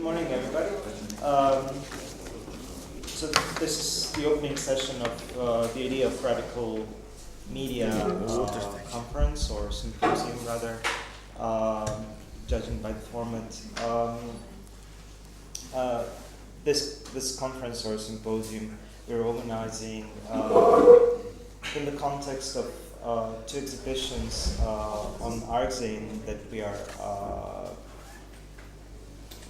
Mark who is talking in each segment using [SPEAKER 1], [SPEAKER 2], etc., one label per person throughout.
[SPEAKER 1] morning, everybody. So this is the opening session of the idea of radical media conference, or symposium rather, judging by the format. This conference or symposium we're organizing in the context of two exhibitions on Arkzin that we are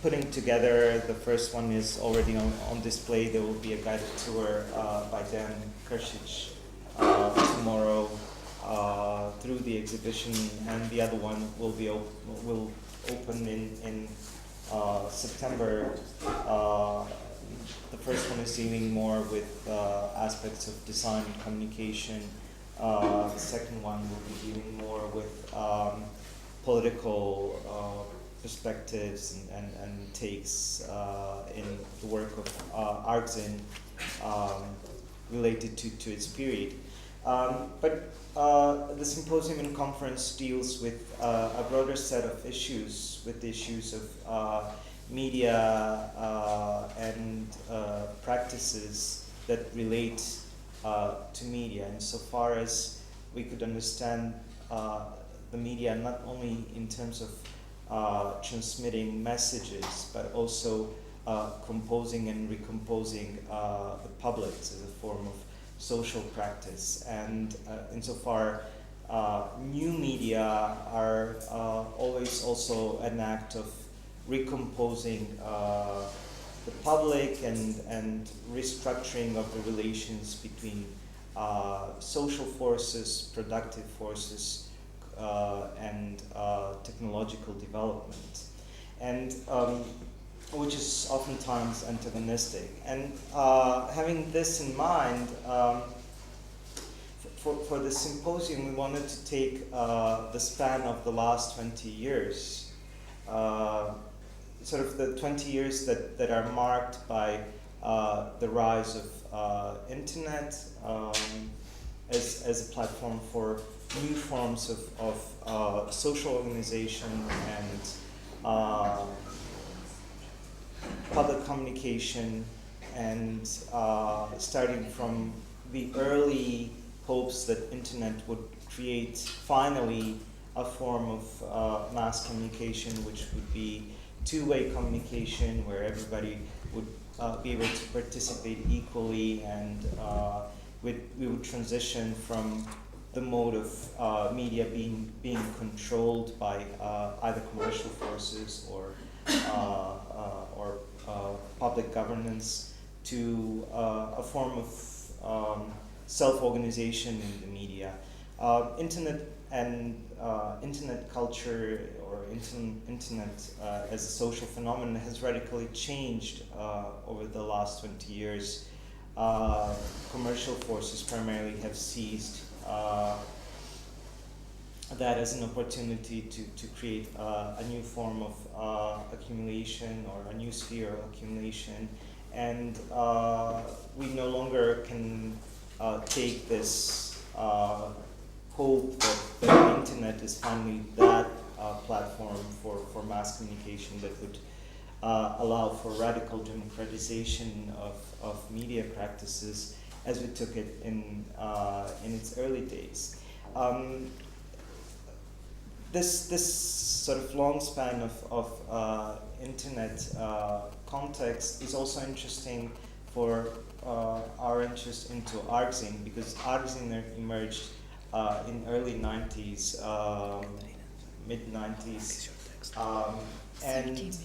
[SPEAKER 1] putting together. The first one is already on display. There will be a guided tour by Dan Kršić tomorrow through the exhibition, and the other one will open in September. The first one is dealing more with aspects of design and communication. The second one will be dealing more with political perspectives and takes in the work of Arkzin related to its period. But the symposium and conference deals with a broader set of issues, with the issues of media and practices that relate to media, insofar as we could understand the media not only in terms of transmitting messages, but also composing and recomposing the publics as a form of social practice. And insofar, new media are always also an act of recomposing the public and restructuring of the relations between social forces, productive forces, and technological development, and which is oftentimes antagonistic. And having this in mind, for the symposium, we wanted to take the span of the last 20 years, sort of the 20 years that are marked by the rise of internet as a platform for new forms of social organization and public communication, and starting from the early hopes that internet would create finally a form of mass communication, which would be two-way communication, where everybody would be able to participate equally, and we would transition from the mode of media being controlled by either commercial forces or public governance to a form of self-organization in the media. Internet and internet culture, or internet as a social phenomenon, has radically changed over the last 20 years. Commercial forces primarily have seized that as an opportunity to create a new form of accumulation, or a new sphere of accumulation, and we no longer can take this hope that the internet is finally that platform for mass communication that would allow for radical democratization of media practices as we took it in its early days. This sort of long span of internet context is also interesting for our interest into Arkzin, because Arkzin emerged in early 90s, mid 90s, and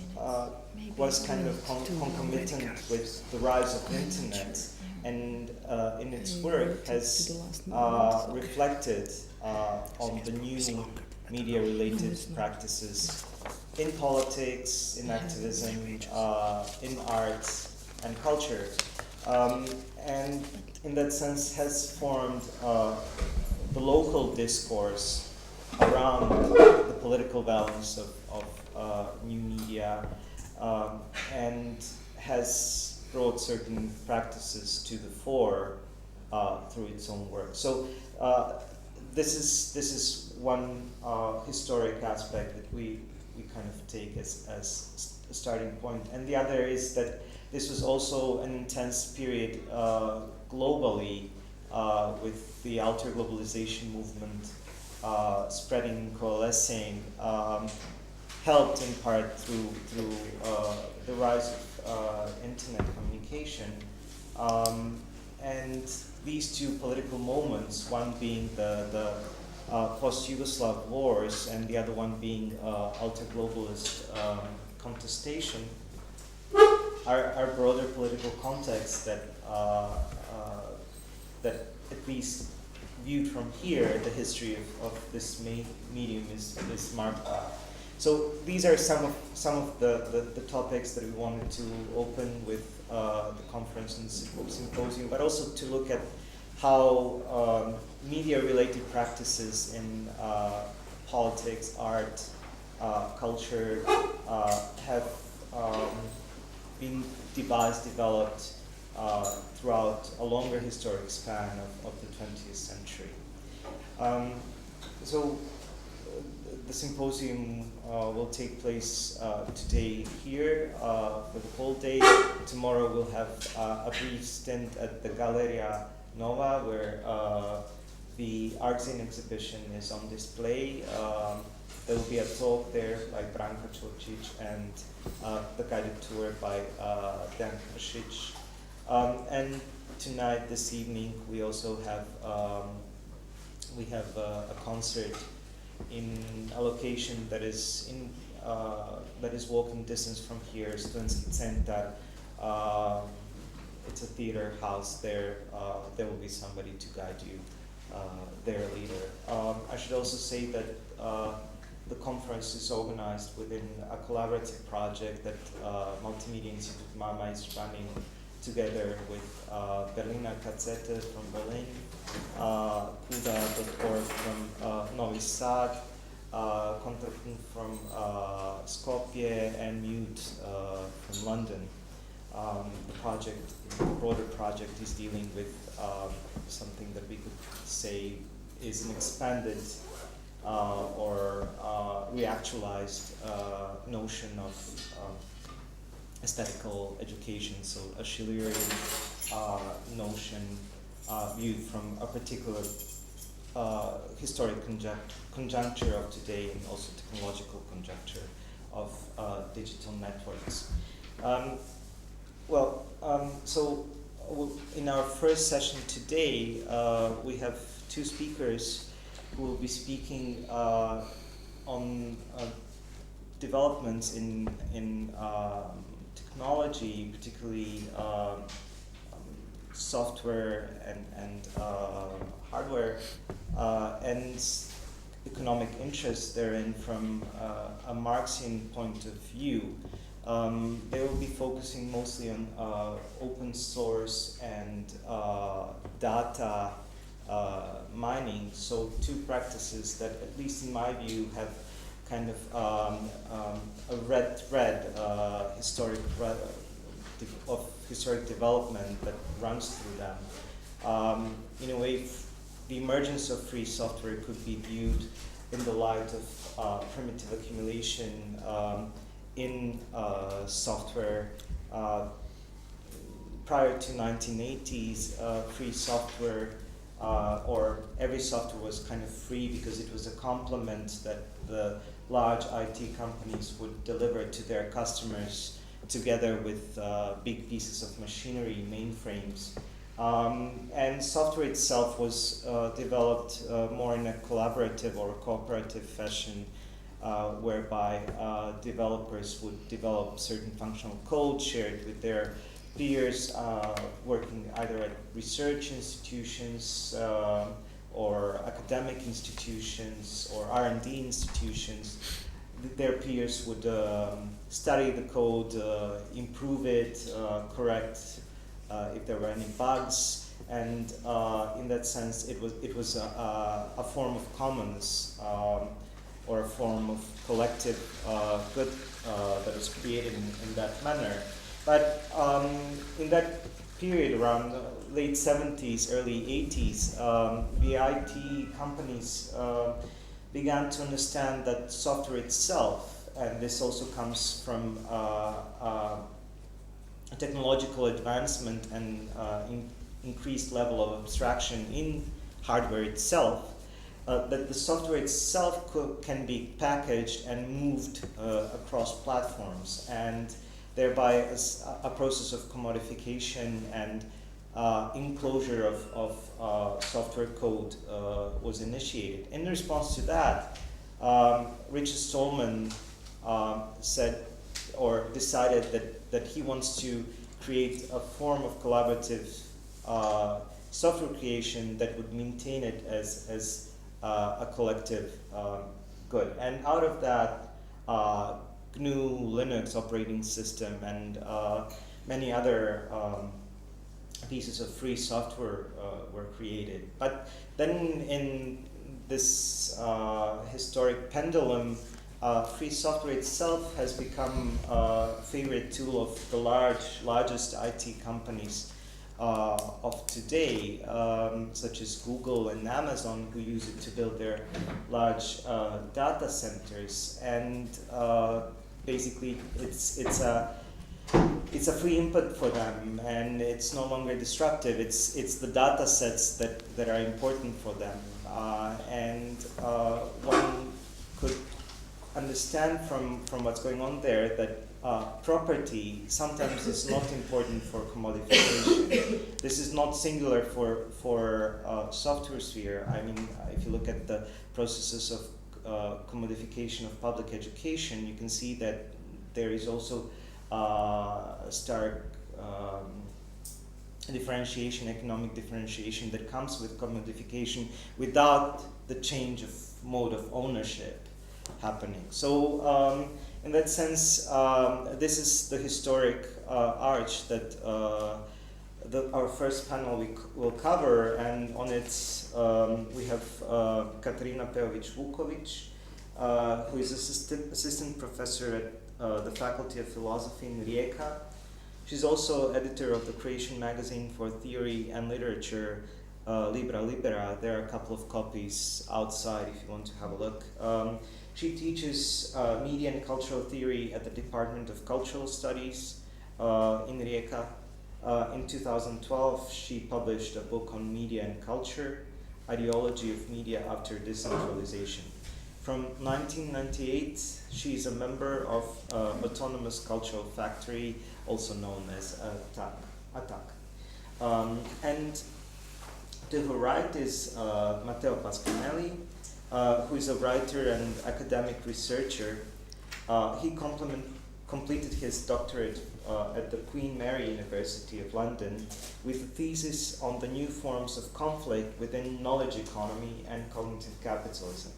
[SPEAKER 1] was kind of concomitant with the rise of internet, and in its work has reflected on the new media-related practices in politics, in activism, in art and culture, and in that sense has formed the local discourse around the political values of new media, and has brought certain practices to the fore through its own work. So this is one historic aspect that we kind of take as starting point. And the other is that this was also an intense period globally with the alter-globalization movement spreading, coalescing, helped in part through the rise of internet communication. And these two political moments, one being the post-Yugoslav wars and the other one being alter-globalist contestation, are broader political contexts that that at least viewed from here, the history of this medium is marked by. So these are some of the topics that we wanted to open with the conference and symposium, but also to look at how media-related practices in politics, art, culture have been developed throughout a longer historic span of the 20th century. So the symposium will take place today here for the whole day. Tomorrow we'll have a brief stint at the Galleria Nova, where the Arkzin exhibition is on display. There will be a talk there by Branka Čurčić and the guided tour by Dan Kršić. And tonight, this evening, we also have a concert in a location that is walking distance from here, Studentski Centar. It's a theater house there. There will be somebody to guide you there later. I should also say that the conference is organized within a collaborative project that Multimedia Institute MAMA is running together with Berliner KZ from Berlin, Kuda.org from Novi Sad, Kontaktpunkt from Skopje, and Mute from London. The broader project is dealing with something that we could say is an expanded or reactualized notion of aesthetical education, so a Schillerian notion viewed from a particular historic conjuncture of today and also technological conjuncture of digital networks. So in our first session today, we have two speakers who will be speaking on developments in technology, particularly software and hardware, and economic interest therein from a Marxian point of view. They will be focusing mostly on open source and data mining, so two practices that, at least in my view, have kind of a red thread, of historic development that runs through them. In a way, the emergence of free software could be viewed in the light of primitive accumulation in software. Prior to 1980s, free software or every software was kind of free because it was a complement that the large IT companies would deliver to their customers together with big pieces of machinery, mainframes. And software itself was developed more in a collaborative or cooperative fashion, whereby developers would develop certain functional code shared with their peers, working either at research institutions or academic institutions or R&D institutions. Their peers would study the code, improve it, correct if there were any bugs, and in that sense, it was a form of commons or a form of collective good that was created in that manner. But in that period, around late 70s, early 80s, the IT companies began to understand that software itself and this also comes from technological advancement and increased level of abstraction in hardware itself, that the software itself can be packaged and moved across platforms, and thereby a process of commodification and enclosure of software code was initiated. In response to that, Richard Stallman said or decided that he wants to create a form of collaborative software creation that would maintain it as a collective good. And out of that, GNU Linux operating system and many other pieces of free software were created. But then in this historic pendulum, free software itself has become a favorite tool of the largest IT companies of today, such as Google and Amazon, who use it to build their large data centers. And basically, it's a free input for them, and it's no longer destructive. It's the data sets that are important for them, and one could understand from what's going on there that property sometimes is not important for commodification. This is not singular for software sphere. I mean, if you look at the processes of commodification of public education, you can see that there is also stark differentiation, economic differentiation that comes with commodification without the change of mode of ownership happening. So in that sense, this is the historic arch that our first panel will cover, and on it we have Katarina Peović Vuković, who is assistant professor at the Faculty of Philosophy in Rijeka. She's also editor of the Croatian magazine for theory and literature, Libra Libera. There are a couple of copies outside if you want to have a look. She teaches media and cultural theory at the Department of Cultural Studies in Rijeka. In 2012, she published a book on media and culture, Ideology of Media After Decentralization. From 1998, she is a member of Autonomous Cultural Factory, also known as ATTAC. And to her right is Matteo Pasquinelli, who is a writer and academic researcher. He completed his doctorate at the Queen Mary University of London with a thesis on the new forms of conflict within knowledge economy and cognitive capitalism.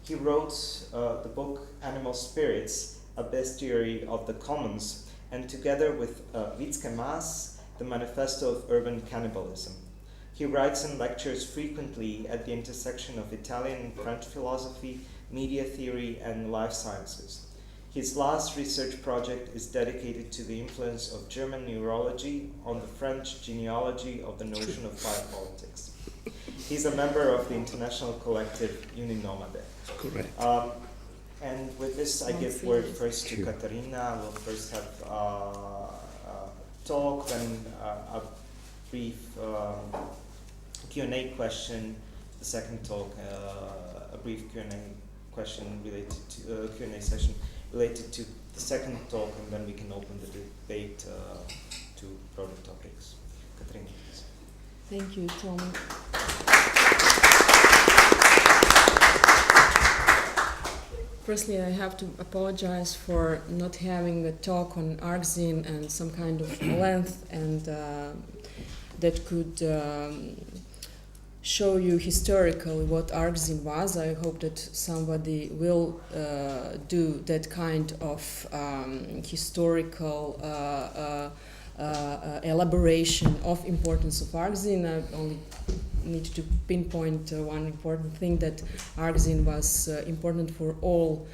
[SPEAKER 1] He wrote the book Animal Spirits, a bestiary of the commons, and together with Witzke Maas, the Manifesto of Urban Cannibalism. He writes and lectures frequently at the intersection of Italian and French philosophy, media theory, and life sciences. His last research project is dedicated to the influence of German neurology on the French genealogy of the notion of biopolitics. He's a member of the international collective Uninomade.
[SPEAKER 2] Correct.
[SPEAKER 1] And with this, I give word first to Katarina. We'll first have a talk, then a brief Q&A question. The second talk, a brief Q&A question related to Q&A session related to the second talk, and then we can open the debate to broader topics. Katarina, please.
[SPEAKER 3] Thank you, Tom. Firstly, I have to apologize for not having a talk on Arkzin and some kind of length and that could show you historically what Arkzin was. I hope that somebody will do that kind of historical elaboration of importance of Arkzin. I only need to pinpoint one important thing, that Arkzin was important for all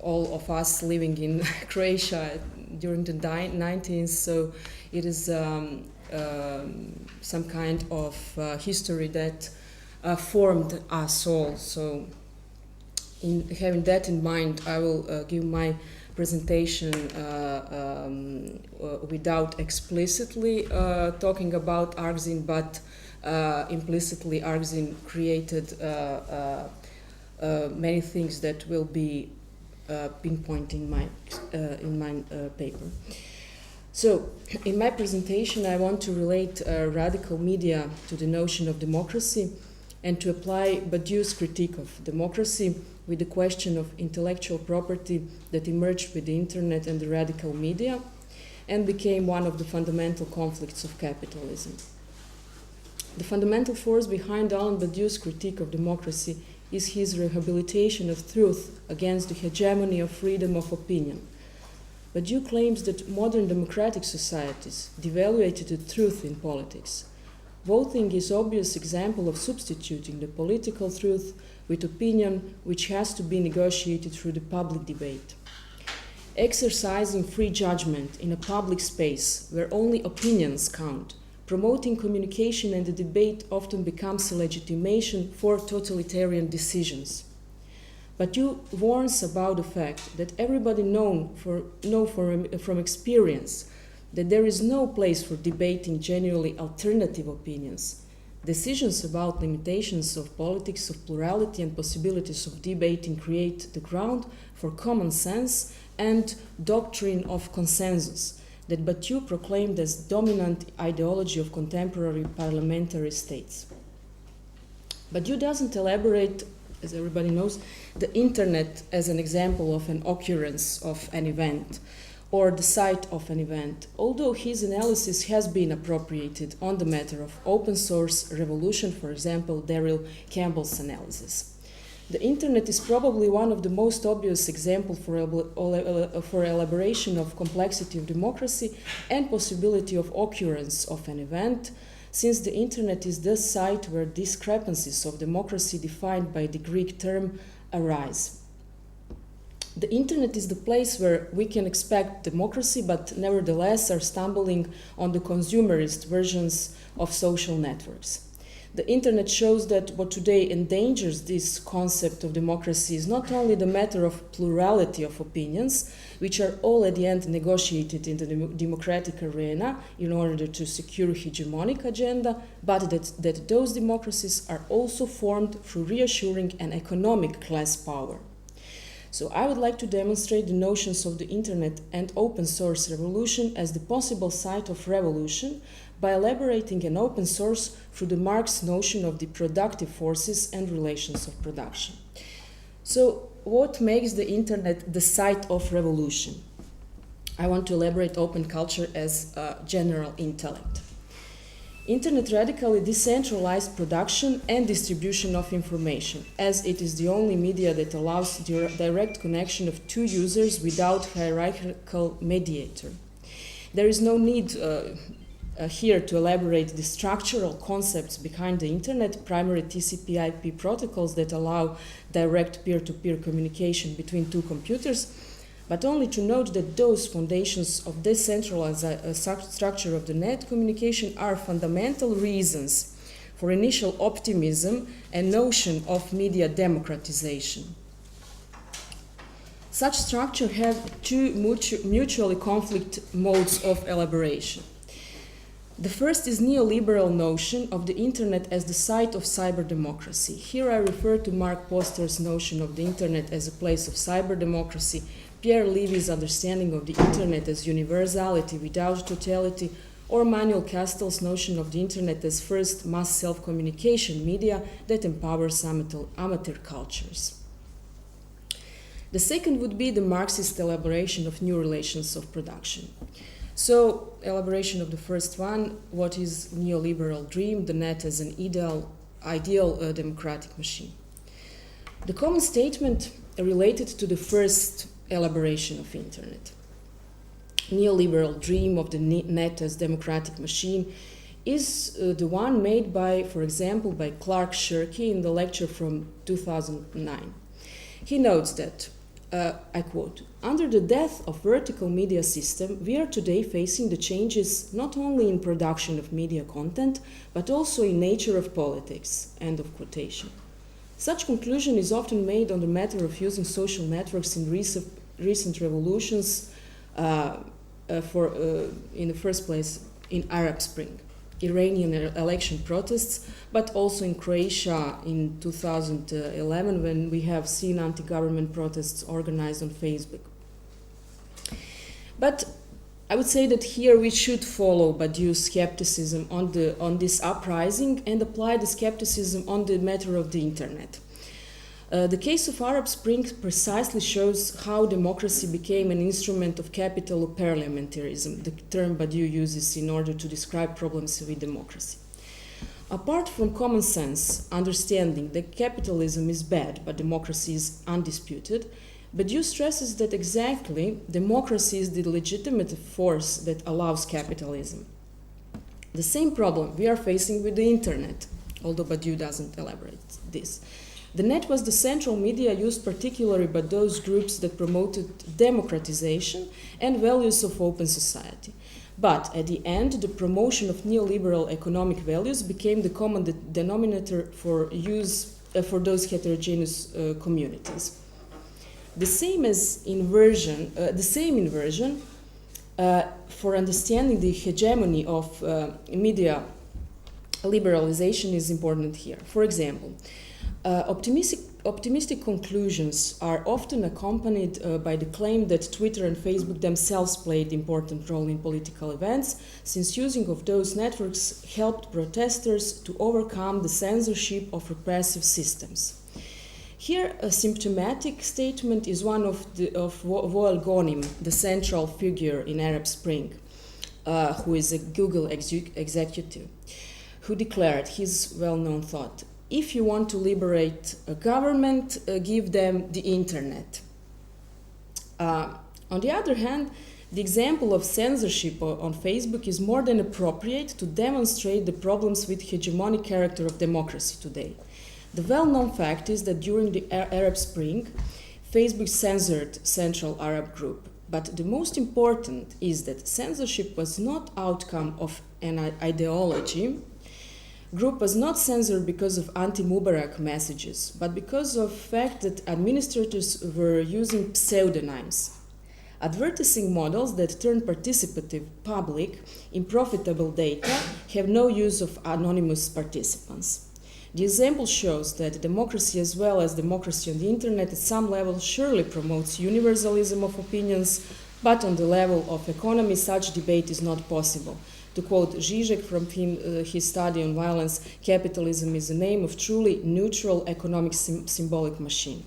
[SPEAKER 3] of us living in Croatia during the 90s. So it is some kind of history that formed us all. So having that in mind, I will give my presentation without explicitly talking about Arkzin, but implicitly Arkzin created many things that will be pinpointing in my paper. So, in my presentation, I want to relate radical media to the notion of democracy and to apply Badiou's critique of democracy with the question of intellectual property that emerged with the internet and the radical media and became one of the fundamental conflicts of capitalism. The fundamental force behind Alain Badiou's critique of democracy is his rehabilitation of truth against the hegemony of freedom of opinion. Badiou claims that modern democratic societies devaluated the truth in politics. Voting is an obvious example of substituting the political truth with opinion which has to be negotiated through the public debate. Exercising free judgment in a public space where only opinions count, promoting communication and the debate often becomes a legitimation for totalitarian decisions. Badiou warns about the fact that everybody knows from experience that there is no place for debating genuinely alternative opinions. Decisions about limitations of politics of plurality and possibilities of debating create the ground for common sense and doctrine of consensus that Badiou proclaimed as dominant ideology of contemporary parliamentary states. Badiou doesn't elaborate, as everybody knows, the internet as an example of an occurrence of an event or the site of an event, although his analysis has been appropriated on the matter of open source revolution, for example, Daryl Campbell's analysis. The internet is probably one of the most obvious examples for elaboration of complexity of democracy and possibility of occurrence of an event, since the internet is the site where discrepancies of democracy defined by the Greek term arise. The internet is the place where we can expect democracy, but nevertheless are stumbling on the consumerist versions of social networks. The internet shows that what today endangers this concept of democracy is not only the matter of plurality of opinions, which are all at the end negotiated in the democratic arena in order to secure a hegemonic agenda, but that those democracies are also formed through reassuring an economic class power. So I would like to demonstrate the notions of the internet and open source revolution as the possible site of revolution by elaborating an open source through the Marx notion of the productive forces and relations of production. So what makes the internet the site of revolution? I want to elaborate open culture as a general intellect. Internet radically decentralized production and distribution of information, as it is the only media that allows direct connection of two users without hierarchical mediator. There is no need here to elaborate the structural concepts behind the internet, primary TCP/IP protocols that allow direct peer-to-peer communication between two computers, but only to note that those foundations of decentralized structure of the net communication are fundamental reasons for initial optimism and notion of media democratization. Such structure have two mutually conflict modes of elaboration. The first is neoliberal notion of the internet as the site of cyber democracy. Here I refer to Mark Poster's notion of the internet as a place of cyber democracy, Pierre Levy's understanding of the internet as universality without totality, or Manuel Castell's notion of the internet as first mass self-communication media that empowers amateur cultures. The second would be the Marxist elaboration of new relations of production. So, elaboration of the first one, what is neoliberal dream, the net as an ideal democratic machine. The common statement related to the first elaboration of internet. Neoliberal dream of the net as democratic machine is the one made by, for example, by Clark Shirky in the lecture from 2009. He notes that, I quote, "Under the death of vertical media system, we are today facing the changes not only in production of media content, but also in nature of politics," end of quotation. Such conclusion is often made on the matter of using social networks in recent revolutions in the first place in Arab Spring, Iranian election protests, but also in Croatia in 2011 when we have seen anti-government protests organized on Facebook. But I would say that here we should follow Badiou's skepticism on this uprising and apply the skepticism on the matter of the internet. The case of Arab Spring precisely shows how democracy became an instrument of capital or parliamentarism, the term Badiou uses in order to describe problems with democracy. Apart from common sense, understanding that capitalism is bad but democracy is undisputed, Badiou stresses that exactly democracy is the legitimate force that allows capitalism. The same problem we are facing with the internet, although Badiou doesn't elaborate this. The net was the central media used particularly by those groups that promoted democratization and values of open society. But at the end, the promotion of neoliberal economic values became the common denominator for those heterogeneous communities. The same inversion for understanding the hegemony of media liberalization is important here. For example, optimistic conclusions are often accompanied by the claim that Twitter and Facebook themselves played an important role in political events, since using of those networks helped protesters to overcome the censorship of repressive systems. Here, a symptomatic statement is one of Wael Ghonim, the central figure in Arab Spring, who is a Google executive, who declared his well-known thought: if you want to liberate a government, give them the internet. On the other hand, the example of censorship on Facebook is more than appropriate to demonstrate the problems with hegemonic character of democracy today. The well-known fact is that during the Arab Spring, Facebook censored Central Arab Group. But the most important is that censorship was not outcome of an ideology. Group was not censored because of anti-Mubarak messages, but because of the fact that administrators were using pseudonyms. Advertising models that turn participative public in profitable data have no use of anonymous participants. The example shows that democracy, as well as democracy on the internet, at some level surely promotes universalism of opinions, but on the level of economy, such debate is not possible. To quote Žižek from his study on violence, capitalism is the name of truly neutral economic symbolic machine.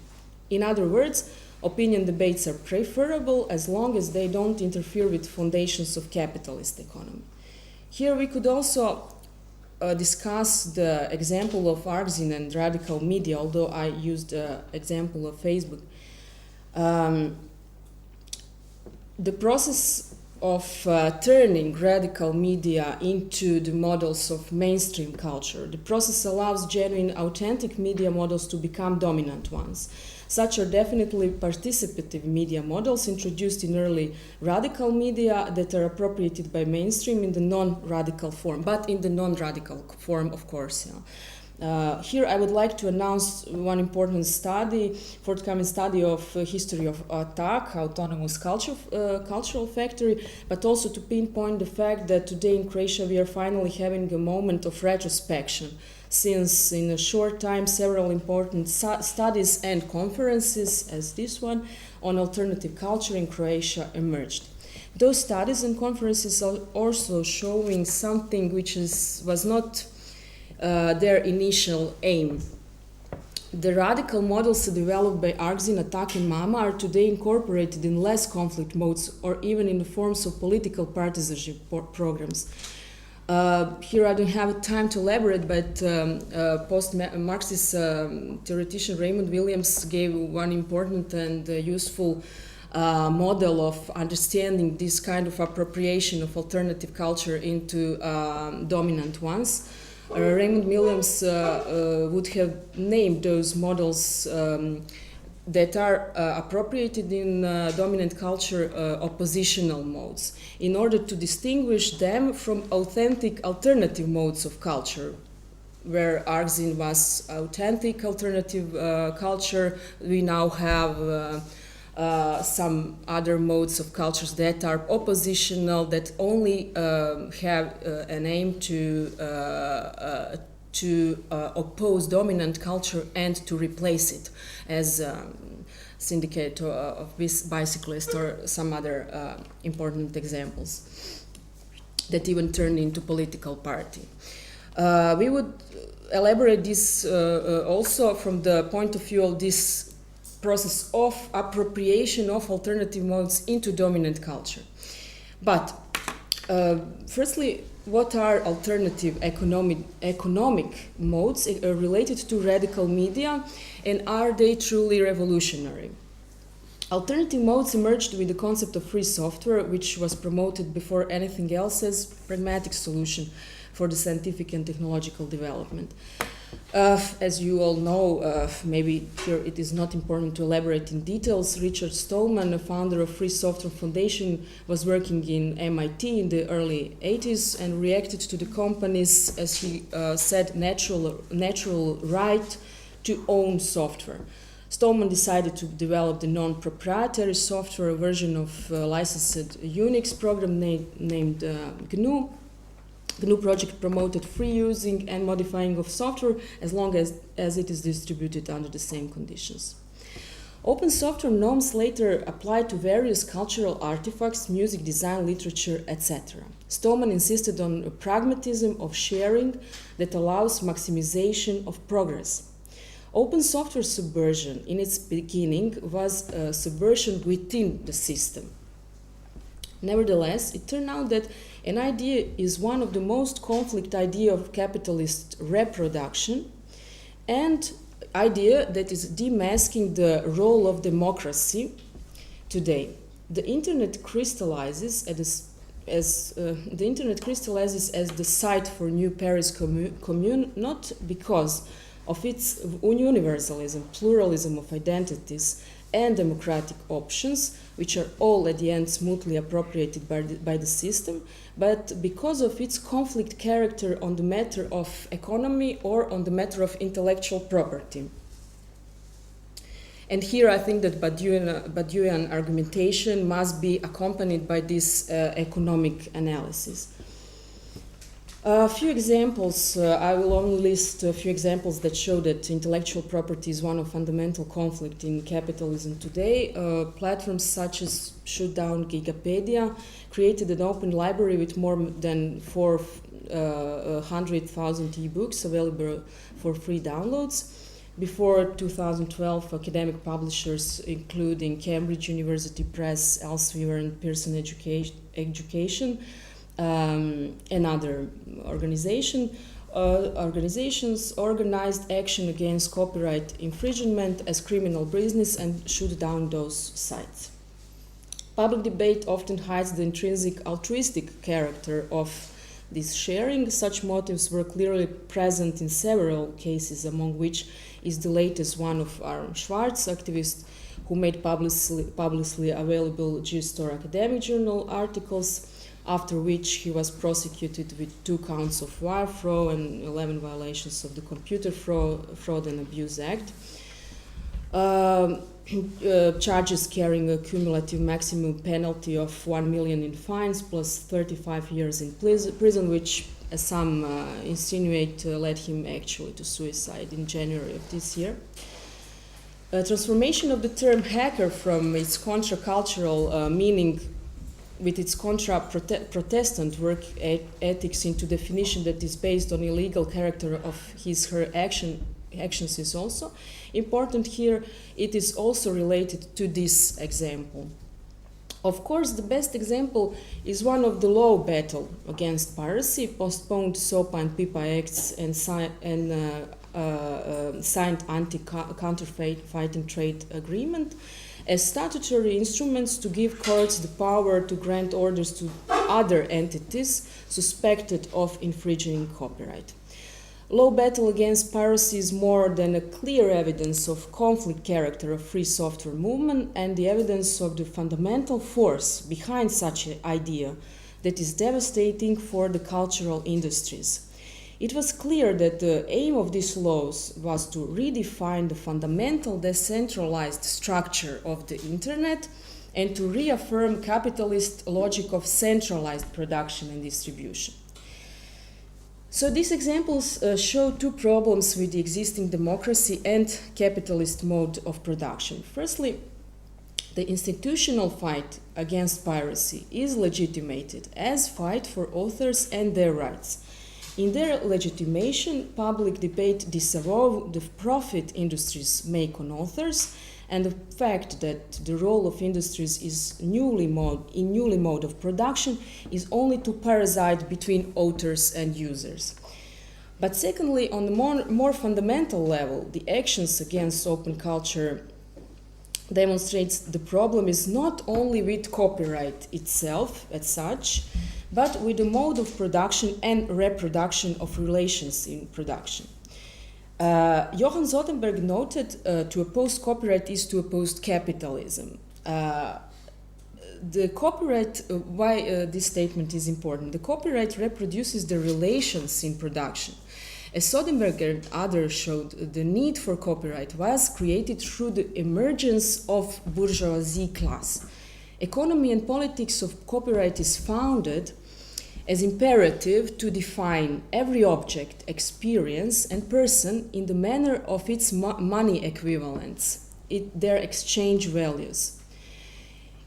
[SPEAKER 3] In other words, opinion debates are preferable as long as they don't interfere with foundations of capitalist economy. Here we could also discuss the example of Arkzin and radical media, although I used the example of Facebook. The process of turning radical media into the models of mainstream culture, the process allows genuine, authentic media models to become dominant ones. Such are definitely participative media models introduced in early radical media that are appropriated by mainstream in the non-radical form, but in the non-radical form, of course. Yeah. Here I would like to announce one important study, forthcoming study of history of attack, autonomous cultural factory, but also to pinpoint the fact that today in Croatia we are finally having a moment of retrospection, since in a short time several important studies and conferences, as this one, on alternative culture in Croatia emerged. Those studies and conferences are also showing something which was not their initial aim. The radical models developed by Arkzin, Attack and Mama are today incorporated in less conflict modes or even in the forms of political partisanship programs. Here I don't have time to elaborate, but post-Marxist theoretician Raymond Williams gave one important and useful model of understanding this kind of appropriation of alternative culture into dominant ones. Raymond Williams would have named those models that are appropriated in dominant culture oppositional modes in order to distinguish them from authentic alternative modes of culture, where Arkzin was authentic alternative culture, we now have some other modes of cultures that are oppositional, that only have an aim to oppose dominant culture and to replace it, as Syndicate of Bicyclists or some other important examples that even turned into political party. We would elaborate this also from the point of view of this process of appropriation of alternative modes into dominant culture. But firstly, what are alternative economic modes related to radical media, and are they truly revolutionary? Alternative modes emerged with the concept of free software, which was promoted before anything else as pragmatic solution for the scientific and technological development. As you all know, maybe here it is not important to elaborate in details, Richard Stallman, a founder of Free Software Foundation, was working in MIT in the early 80s and reacted to the company's, as he said, natural right to own software. Stallman decided to develop the non-proprietary software version of licensed Unix program named GNU. GNU project promoted free using and modifying of software as long as it is distributed under the same conditions. Open software norms later applied to various cultural artifacts, music, design, literature, etc. Stallman insisted on a pragmatism of sharing that allows maximization of progress. Open software subversion in its beginning was a subversion within the system. Nevertheless, it turned out that an idea is one of the most conflict ideas of capitalist reproduction, and idea that is demasking the role of democracy today. The internet crystallizes as the site for new Paris Commune, not because of its universalism, pluralism of identities, and democratic options, which are all at the end smoothly appropriated by the system, but because of its conflict character on the matter of economy or on the matter of intellectual property. And here I think that Badiouian argumentation must be accompanied by this economic analysis. A few examples, I will only list a few examples that show that intellectual property is one of fundamental conflict in capitalism today. Platforms such as Shutdown Gigapedia created an open library with more than 400,000 ebooks available for free downloads. Before 2012, academic publishers including Cambridge University Press, Elsevier, and Pearson Education and other organizations organized action against copyright infringement as criminal business and shut down those sites. Public debate often hides the intrinsic altruistic character of this sharing. Such motives were clearly present in several cases, among which is the latest one of Aaron Schwartz, activist who made publicly available JSTOR academic journal articles, after which he was prosecuted with 2 counts of wire fraud and 11 violations of the Computer Fraud and Abuse Act. Charges carrying a cumulative maximum penalty of 1 million in fines plus 35 years in prison, which, as some insinuate, led him actually to suicide in January of this year. A transformation of the term hacker from its contra-cultural meaning with its contra-Protestant work ethics into definition that is based on illegal character of her actions is also important here. It is also related to this example. Of course, the best example is one of the law battle against piracy, postponed SOPA and PIPA acts and signed anti-counterfeiting trade agreement as statutory instruments to give courts the power to grant orders to other entities suspected of infringing copyright. Law battle against piracy is more than a clear evidence of conflict character of free software movement and the evidence of the fundamental force behind such an idea that is devastating for the cultural industries. It was clear that the aim of these laws was to redefine the fundamental decentralized structure of the internet and to reaffirm capitalist logic of centralized production and distribution. So these examples show two problems with the existing democracy and capitalist mode of production. Firstly, the institutional fight against piracy is legitimated as fight for authors and their rights. In their legitimation, public debate disavow the profit industries make on authors and the fact that the role of industries is newly mode of production is only to parasite between authors and users. But secondly, on the more fundamental level, the actions against open culture demonstrates the problem is not only with copyright itself as such, but with the mode of production and reproduction of relations in production. Johann Zotenberg noted to oppose copyright is to oppose capitalism. The copyright, why this statement is important? The copyright reproduces the relations in production. As Zotenberg and others showed, the need for copyright was created through the emergence of bourgeoisie class. Economy and politics of copyright is founded as imperative to define every object, experience, and person in the manner of its money equivalents, their exchange values.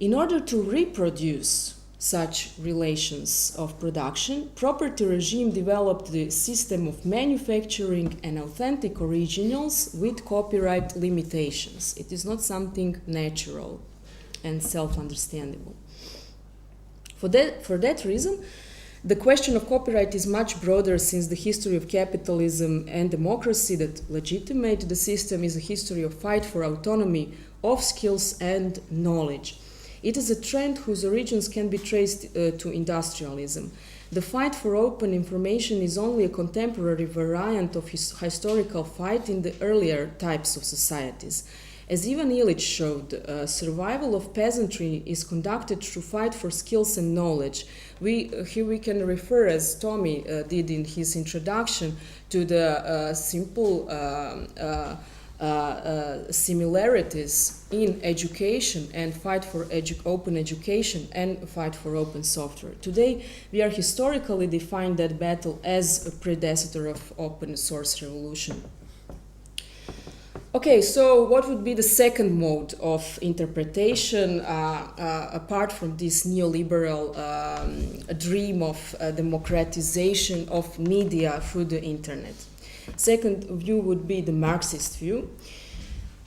[SPEAKER 3] In order to reproduce such relations of production, property regime developed the system of manufacturing and authentic originals with copyright limitations. It is not something natural and self-understandable. For that reason, the question of copyright is much broader, since the history of capitalism and democracy that legitimate the system is a history of fight for autonomy of skills and knowledge. It is a trend whose origins can be traced to industrialism. The fight for open information is only a contemporary variant of his historical fight in the earlier types of societies. As Ivan Illich showed, survival of peasantry is conducted through fight for skills and knowledge. Here we can refer, as Tommy did in his introduction, to the simple similarities in education and fight for open education and fight for open software. Today, we are historically defined that battle as a predecessor of open source revolution. Okay, so what would be the second mode of interpretation apart from this neoliberal dream of democratization of media through the internet? Second view would be the Marxist view.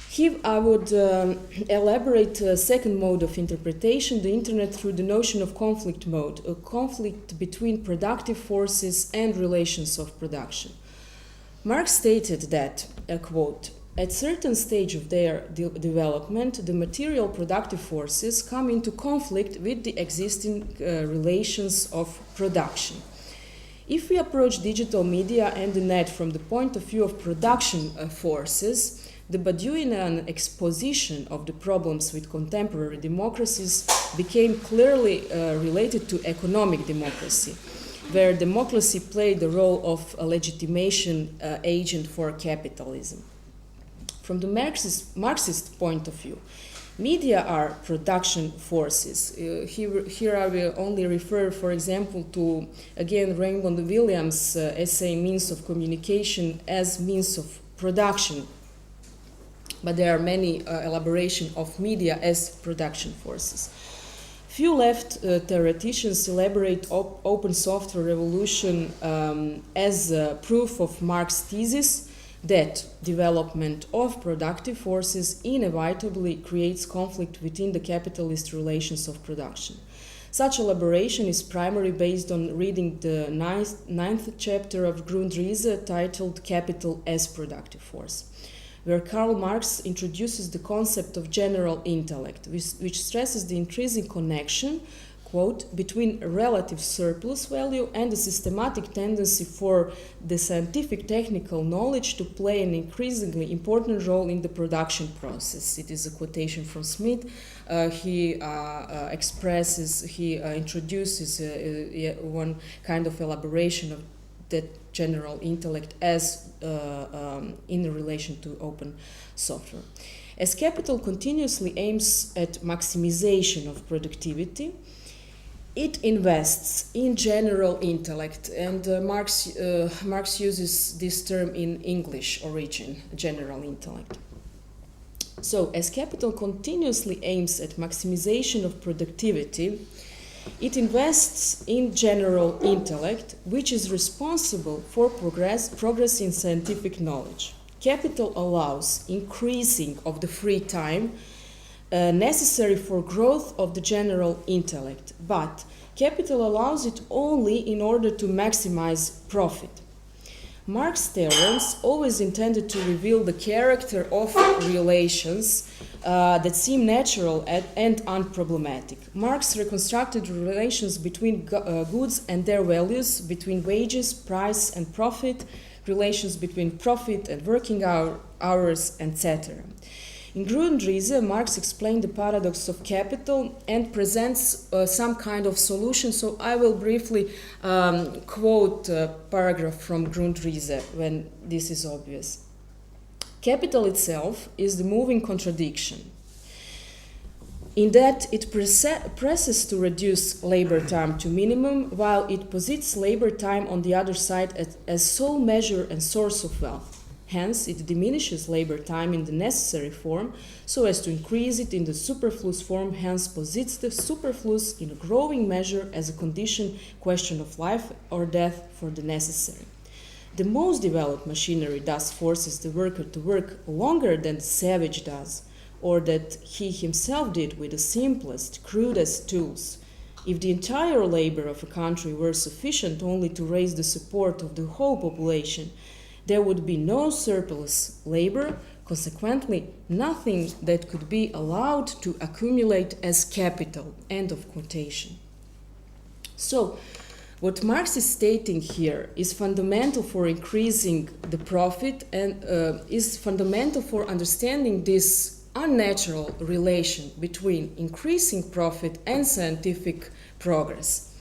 [SPEAKER 3] Here I would elaborate a second mode of interpretation, the internet, through the notion of conflict mode, a conflict between productive forces and relations of production. Marx stated that, quote, at certain stage of their development, the material productive forces come into conflict with the existing relations of production. If we approach digital media and the net from the point of view of production forces, the Badiouian exposition of the problems with contemporary democracies became clearly related to economic democracy, where democracy played the role of a legitimation agent for capitalism. From the Marxist point of view, media are production forces. Here I will only refer, for example, to, again, Raymond Williams' essay Means of Communication as Means of Production. But there are many elaborations of media as production forces. Few left theoreticians elaborate open software revolution as proof of Marx's thesis that development of productive forces inevitably creates conflict within the capitalist relations of production. Such elaboration is primarily based on reading the ninth chapter of Grundrisse titled Capital as Productive Force, where Karl Marx introduces the concept of general intellect, which stresses the intrinsic connection, quote, between relative surplus value and the systematic tendency for the scientific technical knowledge to play an increasingly important role in the production process. It is a quotation from Smith. He introduces one kind of elaboration of that general intellect as in relation to open software. As capital continuously aims at maximization of productivity, it invests in general intellect, and Marx uses this term in English origin, general intellect. So, as capital continuously aims at maximization of productivity, it invests in general intellect, which is responsible for progress in scientific knowledge. Capital allows increasing of the free time necessary for growth of the general intellect, but capital allows it only in order to maximize profit. Marx's theorems always intended to reveal the character of relations that seem natural and unproblematic. Marx reconstructed relations between goods and their values, between wages, price, and profit, relations between profit and working hours, etc. In Grundrisse, Marx explained the paradox of capital and presents some kind of solution, so I will briefly quote a paragraph from Grundrisse when this is obvious. Capital itself is the moving contradiction, in that it presses to reduce labor time to minimum, while it posits labor time on the other side as sole measure and source of wealth. Hence, it diminishes labor time in the necessary form so as to increase it in the superfluous form, hence posits the superfluous in a growing measure as a question of life or death for the necessary. The most developed machinery thus forces the worker to work longer than the savage does, or that he himself did with the simplest, crudest tools. If the entire labor of a country were sufficient only to raise the support of the whole population, there would be no surplus labor, consequently nothing that could be allowed to accumulate as capital. End of quotation. So, what Marx is stating here is fundamental for increasing the profit and is fundamental for understanding this unnatural relation between increasing profit and scientific progress.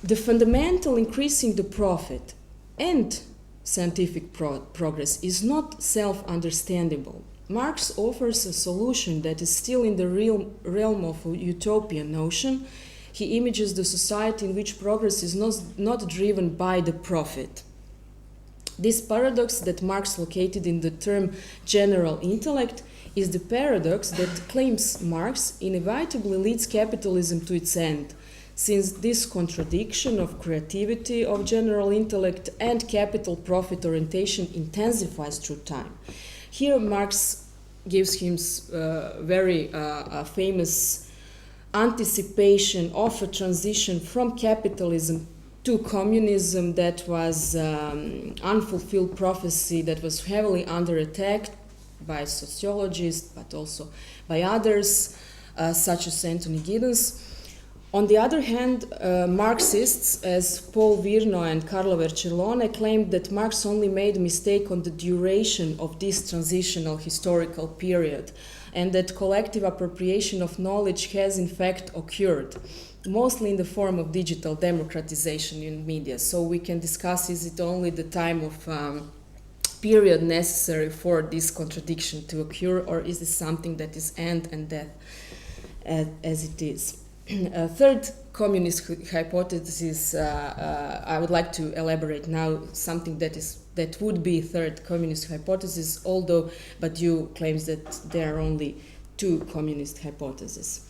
[SPEAKER 3] The fundamental increasing the profit and scientific progress is not self-understandable. Marx offers a solution that is still in the realm of a utopian notion. He images the society in which progress is not driven by the profit. This paradox that Marx located in the term general intellect is the paradox that, claims Marx, inevitably leads capitalism to its end, since this contradiction of creativity of general intellect and capital profit orientation intensifies through time. Here Marx gives him very famous anticipation of a transition from capitalism to communism that was unfulfilled prophecy that was heavily under attack by sociologists but also by others such as Anthony Giddens. On the other hand, Marxists as Paul Virno and Carlo Vercellone claimed that Marx only made a mistake on the duration of this transitional historical period and that collective appropriation of knowledge has in fact occurred, mostly in the form of digital democratization in media. So we can discuss, is it only the time of period necessary for this contradiction to occur, or is it something that is end and death as it is? Third communist hypothesis, I would like to elaborate now something that would be third communist hypothesis, although Badiou claims that there are only two communist hypotheses.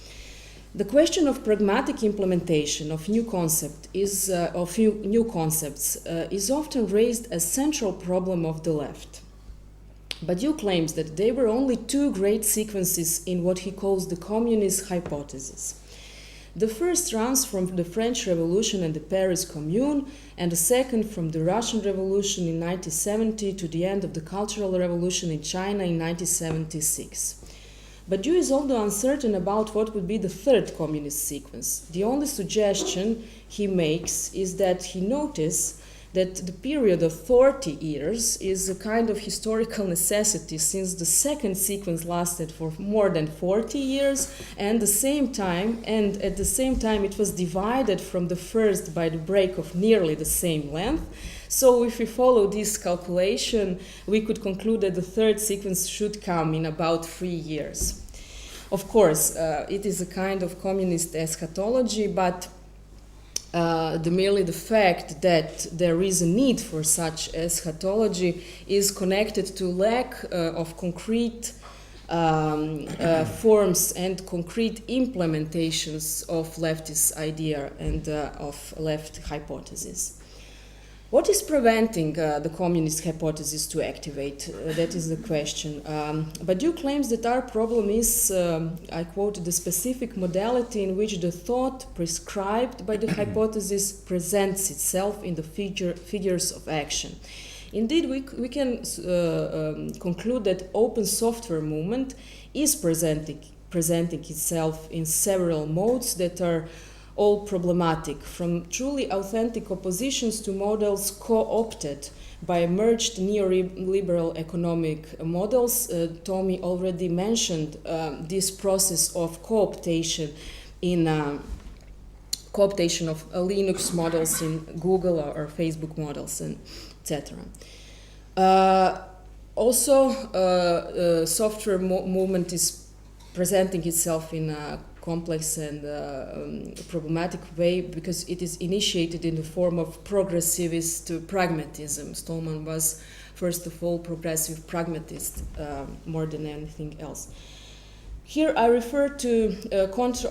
[SPEAKER 3] The question of pragmatic implementation of new concepts is often raised as central problem of the left. Badiou claims that there were only two great sequences in what he calls the communist hypothesis. The first runs from the French Revolution and the Paris Commune, and the second from the Russian Revolution in 1970 to the end of the Cultural Revolution in China in 1976. Badiou is although uncertain about what would be the third communist sequence. The only suggestion he makes is that he noticed that the period of 40 years is a kind of historical necessity, since the second sequence lasted for more than 40 years, and at the same time it was divided from the first by the break of nearly the same length. So if we follow this calculation, we could conclude that the third sequence should come in about 3 years. Of course, it is a kind of communist eschatology, but merely the fact that there is a need for such eschatology is connected to lack of concrete forms and concrete implementations of leftist idea and of left hypothesis. What is preventing the communist hypothesis to activate? That is the question. Badiou claims that our problem is, I quote, the specific modality in which the thought prescribed by the hypothesis presents itself in the figures of action. Indeed, we can conclude that open software movement is presenting itself in several modes that are all problematic, from truly authentic oppositions to models co-opted by merged neoliberal economic models. Tommy already mentioned this process of co-optation co-optation of Linux models in Google or Facebook models, and etc. Also, software movement is presenting itself in a complex and problematic way because it is initiated in the form of progressivist pragmatism. Stallman was, first of all, progressive pragmatist more than anything else. Here I refer to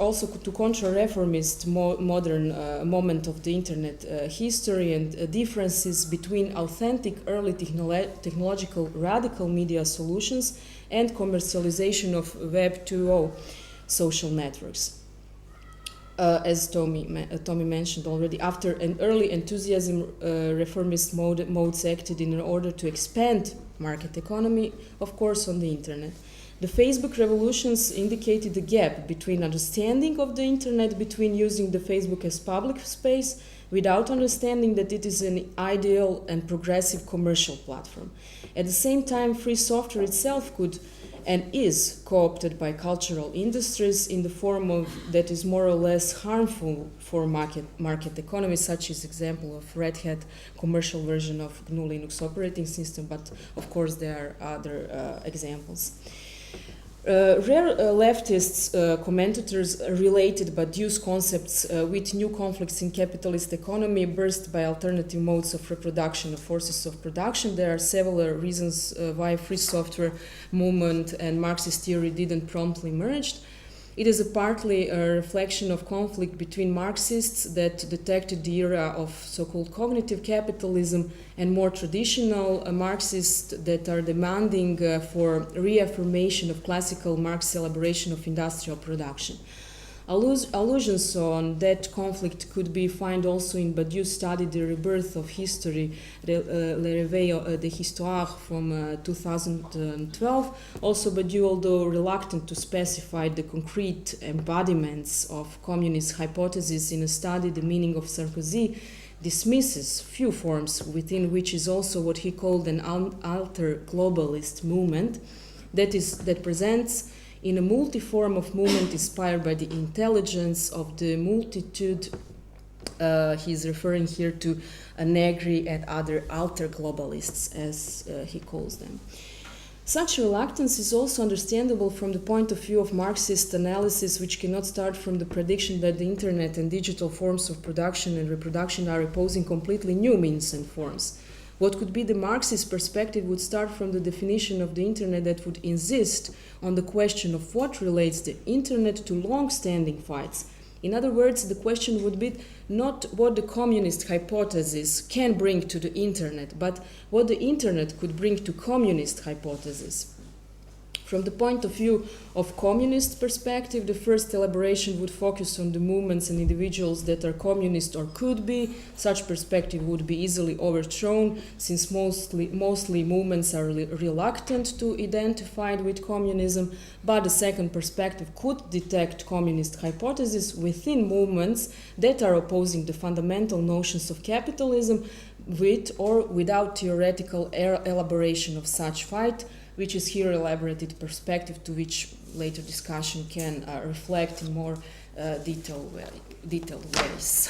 [SPEAKER 3] also to contra-reformist modern moment of the internet history and differences between authentic early technological radical media solutions and commercialization of Web 2.0 social networks. As Tommy mentioned already, after an early enthusiasm, reformist modes acted in order to expand market economy, of course, on the internet. The Facebook revolutions indicated the gap between understanding of the internet, between using the Facebook as public space without understanding that it is an ideal and progressive commercial platform. At the same time, free software itself could and is co-opted by cultural industries in the form of that is more or less harmful for market economy, such as example of Red Hat commercial version of GNU Linux operating system, but of course there are other examples. Rare leftists, commentators related but use concepts with new conflicts in capitalist economy burst by alternative modes of reproduction of forces of production. There are several reasons why free software movement and Marxist theory didn't promptly merge. It is partly a reflection of conflict between Marxists that detected the era of so-called cognitive capitalism and more traditional Marxists that are demanding for reaffirmation of classical Marx elaboration of industrial production. Allusions on that conflict could be found also in Badiou's study The Rebirth of History, Le Réveil de l'Histoire from 2012. Also Badiou, although reluctant to specify the concrete embodiments of communist hypothesis in a study The Meaning of Sarkozy, dismisses few forms within which is also what he called an alter-globalist movement that presents in a multi-form of movement inspired by the intelligence of the multitude. He's referring here to Negri and other alter-globalists, as he calls them. Such reluctance is also understandable from the point of view of Marxist analysis, which cannot start from the prediction that the internet and digital forms of production and reproduction are opposing completely new means and forms. What could be the Marxist perspective would start from the definition of the internet that would insist on the question of what relates the internet to long-standing fights. In other words, the question would be not what the communist hypothesis can bring to the internet, but what the internet could bring to communist hypothesis. From the point of view of communist perspective, the first elaboration would focus on the movements and individuals that are communist or could be. Such perspective would be easily overthrown, since mostly movements are reluctant to identify with communism, but the second perspective could detect communist hypotheses within movements that are opposing the fundamental notions of capitalism, with or without theoretical elaboration of such fight, which is here elaborated perspective to which later discussion can reflect in more detailed ways.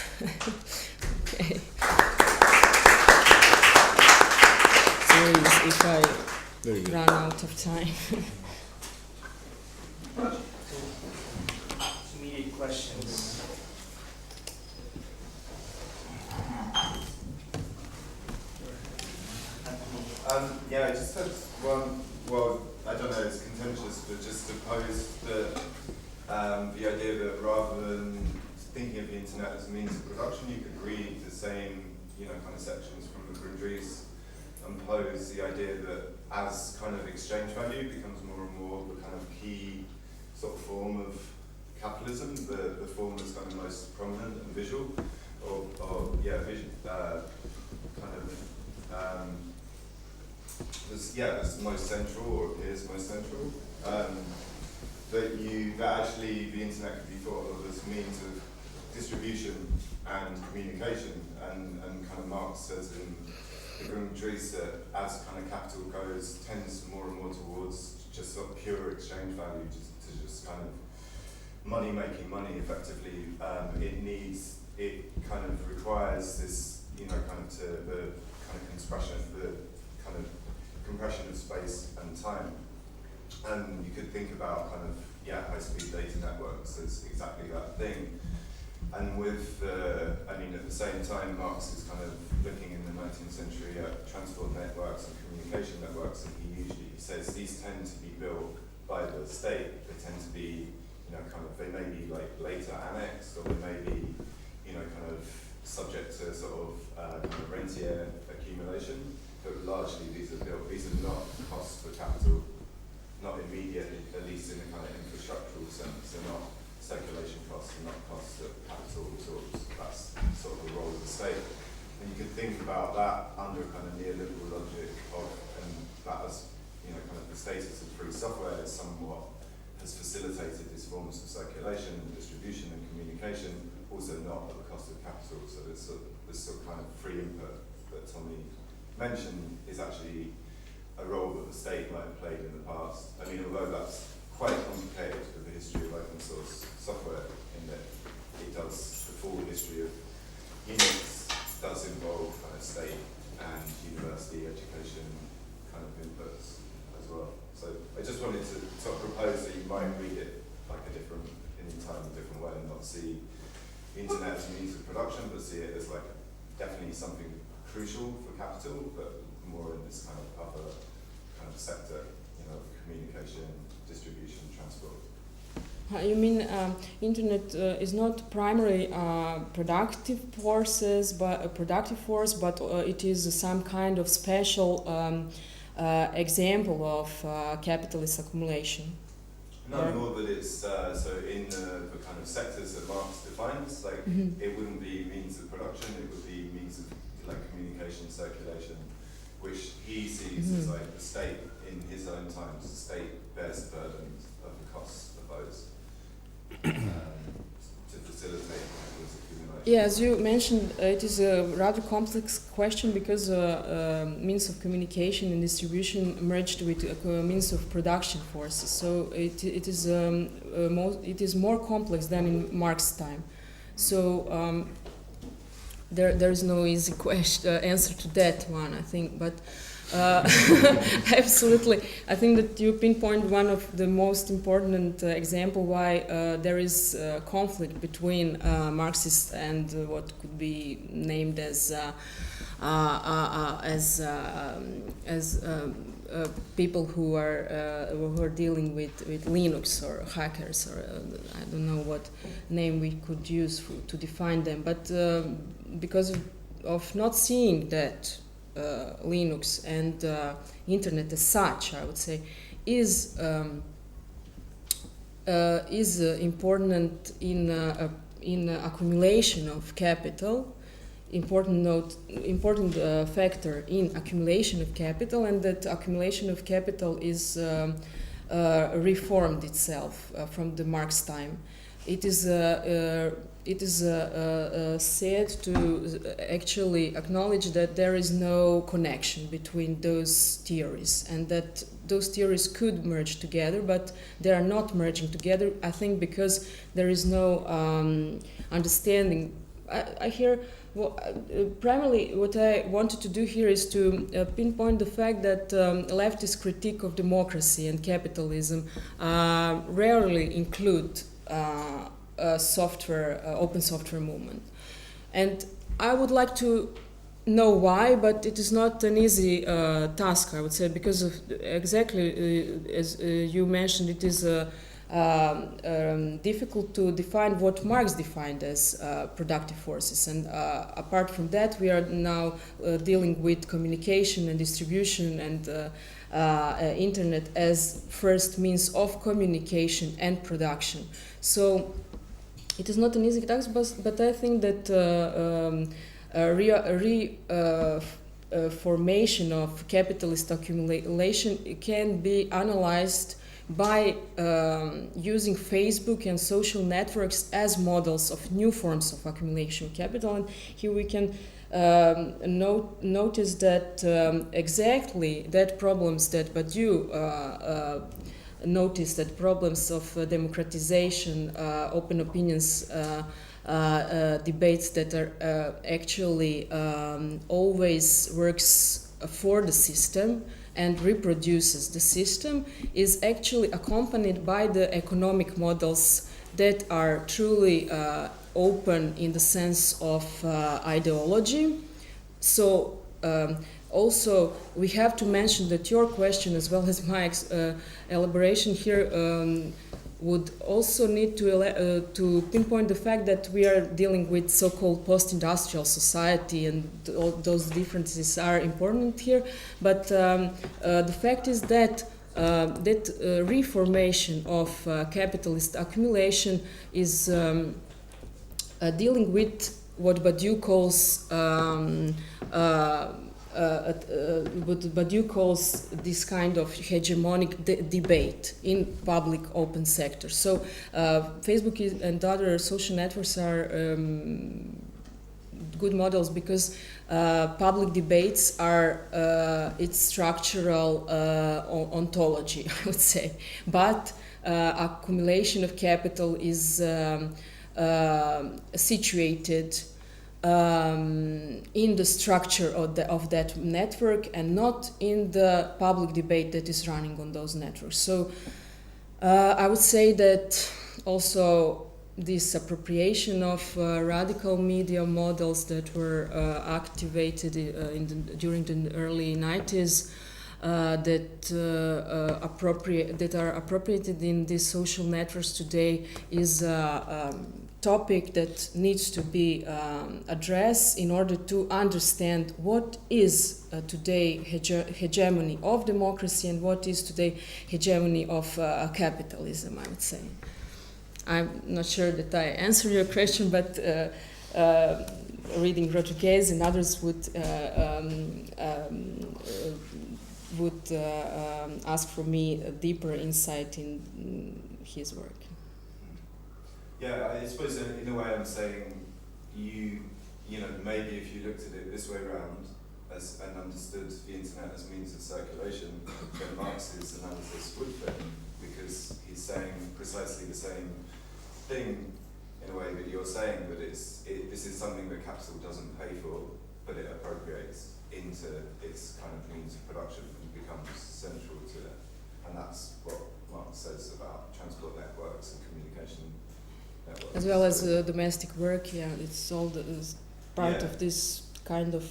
[SPEAKER 3] Okay. Sorry if I run out of time.
[SPEAKER 1] Immediate questions.
[SPEAKER 2] Yeah, I just had one, well, I don't know, it's contentious, but just to pose the idea that rather than thinking of the internet as a means of production, you could read the same, kind of sections from the Grundrisse and pose the idea that as kind of exchange value becomes more and more the kind of key sort of form of capitalism, the form that's kind of most prominent and visual, that's most central or appears most central. That actually the internet could be thought of as means of distribution and communication, and kind of Marx says in the Grundrisse that as kind of capital tends more and more towards just sort of pure exchange value, just kind of making money effectively, it kind of requires this, the compression of space and time. And you could think about high-speed data networks as exactly that thing. And with at the same time, Marx is kind of looking in the 19th century at transport networks and communication networks, and he says these tend to be built by the state. They tend to be, they may be like later annexed, or they may be, kind of subject to sort of rentier accumulation. But largely these are not costs for capital, not immediately, at least in a kind of infrastructural sense. They're not circulation costs, they're not costs that capital absorbs. That's sort of the role of the state. And you could think about that under a kind of neoliberal logic and that as, kind of the status of free software is somewhat has facilitated these forms of circulation and distribution and communication, also not at the cost of capital. So this sort of kind of free input that Tommy mentioned is actually a role that the state might have played in the past. I mean, although that's quite complicated with the history of open source software, in that it does, the full history of Unix does involve kind of state and university education kind of inputs as well. So I just wanted to sort of propose that you might read it like a different way, and not see the internet as a means of production, but see it as like definitely something crucial for capital, but more in this kind of other kind of sector, communication, distribution, transport.
[SPEAKER 3] You mean internet is not primarily productive force, but it is some kind of special example of capitalist accumulation?
[SPEAKER 2] No, more that it's so in the kind of sectors that Marx defines, like it wouldn't be means of production, it would be means of like communication, circulation, which he sees as like the state in his own times. The state bears the burden of the costs of those to facilitate capitalist accumulation.
[SPEAKER 3] Yeah, as you mentioned, it is a rather complex question because means of communication and distribution merged with means of production forces. So it is more complex than in Marx's time. So there is no easy answer to that one, I think, but absolutely. I think that you pinpoint one of the most important example why there is conflict between Marxists and what could be named as people who are dealing with Linux or hackers, or I don't know what name we could use to define them, but because of not seeing that Linux and internet as such, I would say, is important in accumulation of capital. Important factor in accumulation of capital, and that accumulation of capital is reformed itself from the Marx time. it is said to actually acknowledge that there is no connection between those theories, and that those theories could merge together, but they are not merging together, I think, because there is no understanding. I hear, well, primarily what I wanted to do here is to pinpoint the fact that leftist critique of democracy and capitalism rarely include open software movement. And I would like to know why, but it is not an easy task, I would say, because of exactly as you mentioned, it is difficult to define what Marx defined as productive forces. And apart from that, we are now dealing with communication and distribution and internet as first means of communication and production. So it is not an easy task, but I think that formation of capitalist accumulation can be analyzed by using Facebook and social networks as models of new forms of accumulation of capital. And here we can notice that exactly that problems that Badiou noticed, that problems of democratization, open opinions, debates that are actually always works for the system and reproduces the system, is actually accompanied by the economic models that are truly open in the sense of ideology. So also we have to mention that your question, as well as my elaboration here, would also need to pinpoint the fact that we are dealing with so-called post-industrial society, and all those differences are important here. But the fact is that reformation of capitalist accumulation is dealing with what Badiou calls what Badiou calls this kind of hegemonic debate in public open sector. So Facebook and other social networks are good models because public debates are its structural ontology, I would say. But accumulation of capital is situated in the structure of that network and not in the public debate that is running on those networks. So I would say that also this appropriation of radical media models that were activated during the early 90s that are appropriated in these social networks today is a topic that needs to be addressed in order to understand what is today hegemony of democracy and what is today hegemony of capitalism, I would say. I'm not sure that I answered your question, but reading Rodriguez and others would ask for me a deeper insight in his work.
[SPEAKER 2] Yeah, I suppose in a way I'm saying you know, maybe if you looked at it this way around and understood the internet as means of circulation, then Marx's analysis would fit, because he's saying precisely the same thing in a way that you're saying, but this is something that capital doesn't pay for, but it appropriates into its kind of means of production and becomes central to it. And that's what Marx says about transport networks and communication networks.
[SPEAKER 3] As well as domestic work, yeah, it's all part of this kind of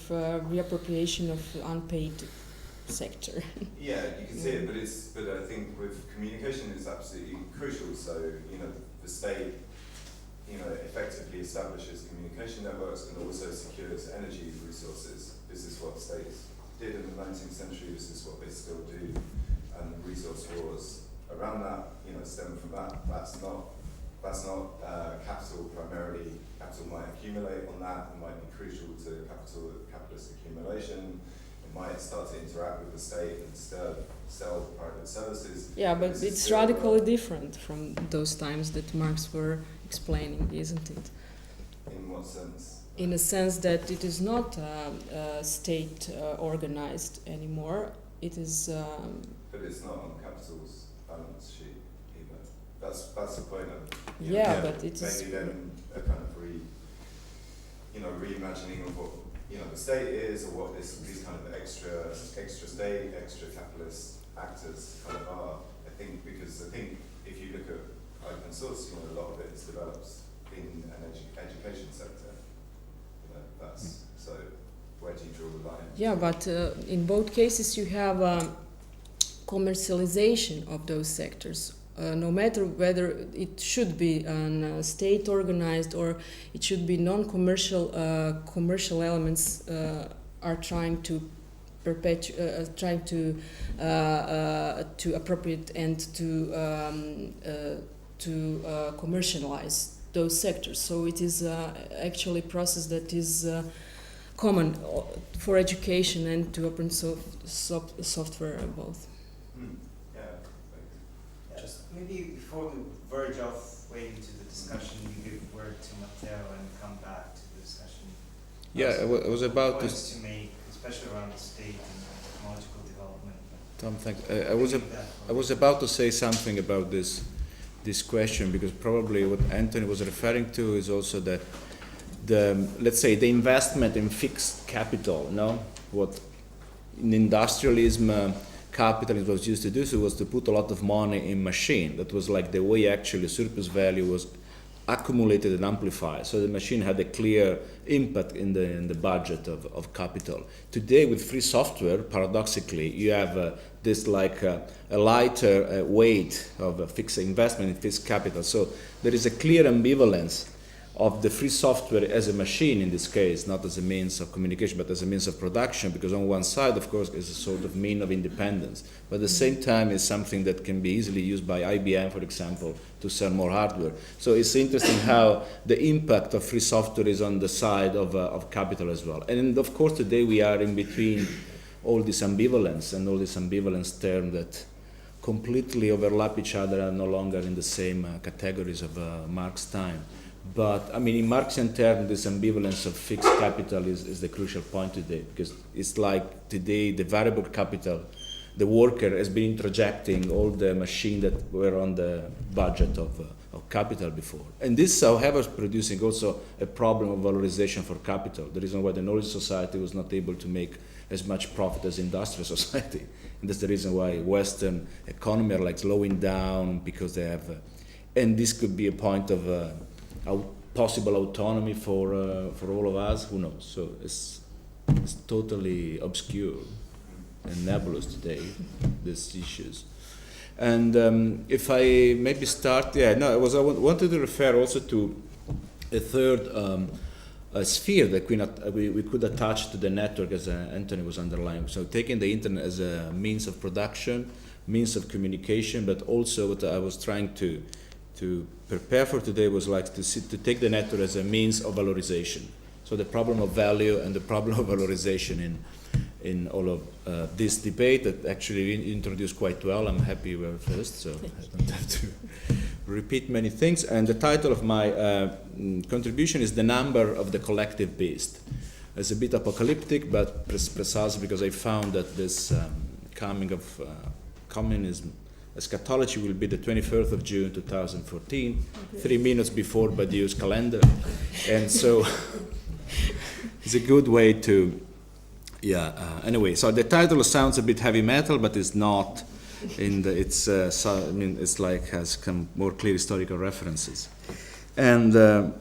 [SPEAKER 3] reappropriation of unpaid sector.
[SPEAKER 2] Yeah, you can see it, but I think with communication it's absolutely crucial. So, you know, the state, you know, effectively establishes communication networks and also secures energy resources. This is what states did in the 19th century, this is what they still do, and resource wars around that, you know, stem from that. That's not capital primarily. Capital might accumulate on that, it might be crucial to capitalist accumulation. It might start to interact with the state and sell private services.
[SPEAKER 3] Yeah, but it's radically different from those times that Marx were explaining, isn't it?
[SPEAKER 2] In what sense?
[SPEAKER 3] In a sense that it is not state organized anymore. It is.
[SPEAKER 2] But it's not on capital's balance sheet either. That's the point of.
[SPEAKER 3] Yeah, but it is.
[SPEAKER 2] Maybe then a kind of reimagining of what the state is, or what these kind of extra state, extra capitalist actors kind of are. I think if you look at open source, a lot of it is developed in an education sector. So where do you draw the line? Yeah,
[SPEAKER 3] but in both cases you have commercialization of those sectors. No matter whether it should be state organized or it should be non-commercial, commercial elements are trying to appropriate and to commercialize those sectors. So it is actually a process that is common for education and to open software both.
[SPEAKER 1] Maybe before we verge off way into the discussion, you give word to Matteo and come back to the discussion.
[SPEAKER 4] Yeah, I was about
[SPEAKER 1] to make, especially around the state and technological development.
[SPEAKER 4] Tom, thanks. I was about to say something about this question, because probably what Anthony was referring to is also that let's say the investment in fixed capital, what in industrialism. Capitalism was used to do so was to put a lot of money in machine. That was like the way actually surplus value was accumulated and amplified. So the machine had a clear impact in the budget of capital. Today with free software, paradoxically, you have this like a lighter weight of fixed investment in fixed capital. So there is a clear ambivalence of the free software as a machine in this case, not as a means of communication, but as a means of production, because on one side, of course, is a sort of mean of independence, but at the same time is something that can be easily used by IBM, for example, to sell more hardware. So it's interesting how the impact of free software is on the side of capital as well. And of course, today we are in between all this ambivalence and all these ambivalence terms that completely overlap each other and no longer in the same categories of Marx time. But I mean, in Marxian terms, this ambivalence of fixed capital is the crucial point today, because it's like today the variable capital, the worker has been introjecting all the machines that were on the budget of capital before. And this, however, is producing also a problem of valorization for capital. The reason why the knowledge society was not able to make as much profit as industrial society. And that's the reason why Western economy are like slowing down, because they have, and this could be a point of possible autonomy for all of us, who knows? So it's totally obscure and nebulous today, these issues. And if I maybe start, I wanted to refer also to a third sphere that we could attach to the network, as Anthony was underlining. So taking the internet as a means of production, means of communication, but also what I was trying to prepare for today was like to take the network as a means of valorization. So the problem of value and the problem of valorization in all of this debate that actually introduced quite well. I'm happy we're first, so I don't have to repeat many things. And the title of my contribution is The Number of the Collective Beast. It's a bit apocalyptic, but precisely because I found that this coming of communism, eschatology, will be the 21st of June 2014, 3 minutes before Badiou's calendar. And so it's a good way to, anyway, so the title sounds a bit heavy metal, but it's not. It's like has some more clear historical references. And when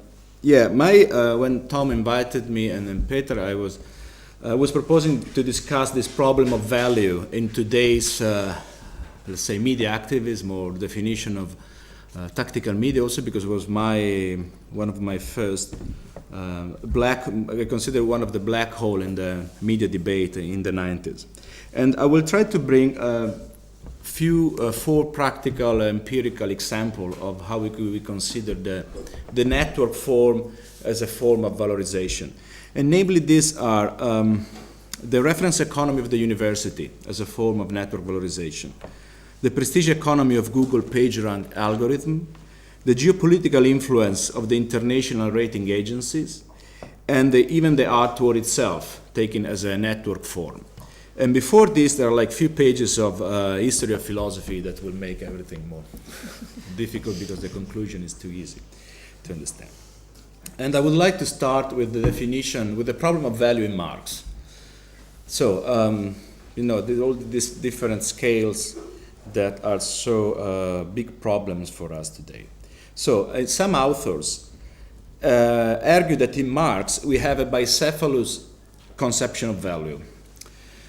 [SPEAKER 4] Tom invited me and then Peter, I was proposing to discuss this problem of value in today's let's say media activism, or definition of tactical media, also because it was one of my first I consider one of the black hole in the media debate in the 90s. And I will try to bring four practical empirical examples of how we consider the network form as a form of valorization. And namely, these are the reference economy of the university as a form of network valorization, the prestige economy of Google PageRank algorithm, the geopolitical influence of the international rating agencies, and even the art war itself, taken as a network form. And before this, there are like few pages of history of philosophy that will make everything more difficult because the conclusion is too easy to understand. And I would like to start with the definition, with the problem of value in Marx. So, all these different scales that are so big problems for us today. So, some authors argue that in Marx we have a bicephalous conception of value.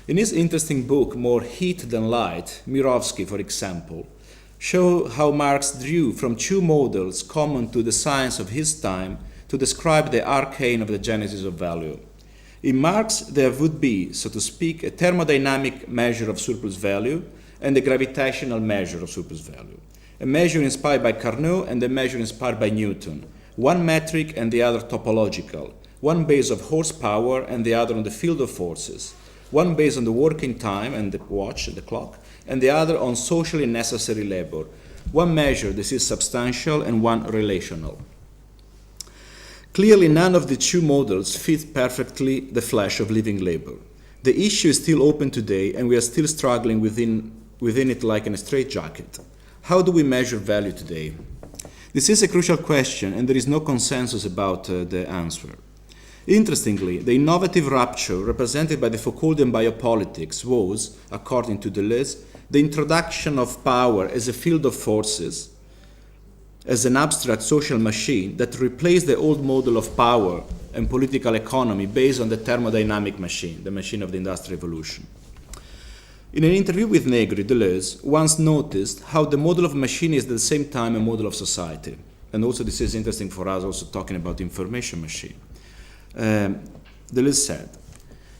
[SPEAKER 4] In his interesting book, More Heat Than Light, Mirovsky, for example, show how Marx drew from two models common to the science of his time to describe the arcane of the genesis of value. In Marx, there would be, so to speak, a thermodynamic measure of surplus value and a gravitational measure of surplus value. A measure inspired by Carnot and a measure inspired by Newton. One metric and the other topological. One based on horsepower and the other on the field of forces. One based on the working time and the watch, the clock, and the other on socially necessary labor. One measure, this is substantial, and one relational. Clearly, none of the two models fit perfectly the flesh of living labor. The issue is still open today, and we are still struggling within it like in a straitjacket. How do we measure value today? This is a crucial question, and there is no consensus about the answer. Interestingly, the innovative rupture represented by the Foucauldian biopolitics was, according to Deleuze, the introduction of power as a field of forces, as an abstract social machine that replaced the old model of power and political economy based on the thermodynamic machine, the machine of the Industrial Revolution. In an interview with Negri, Deleuze once noticed how the model of machine is at the same time a model of society. And also this is interesting for us, also talking about information machine. Deleuze said,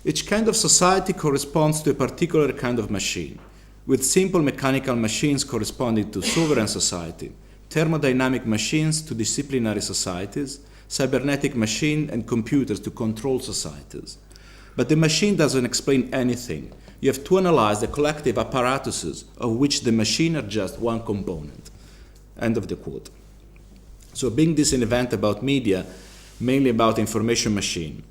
[SPEAKER 4] each kind of society corresponds to a particular kind of machine, with simple mechanical machines corresponding to sovereign society, thermodynamic machines to disciplinary societies, cybernetic machine and computers to control societies. But the machine doesn't explain anything. You have to analyze the collective apparatuses of which the machine are just one component. End of the quote. So being this an event about media, mainly about information machine,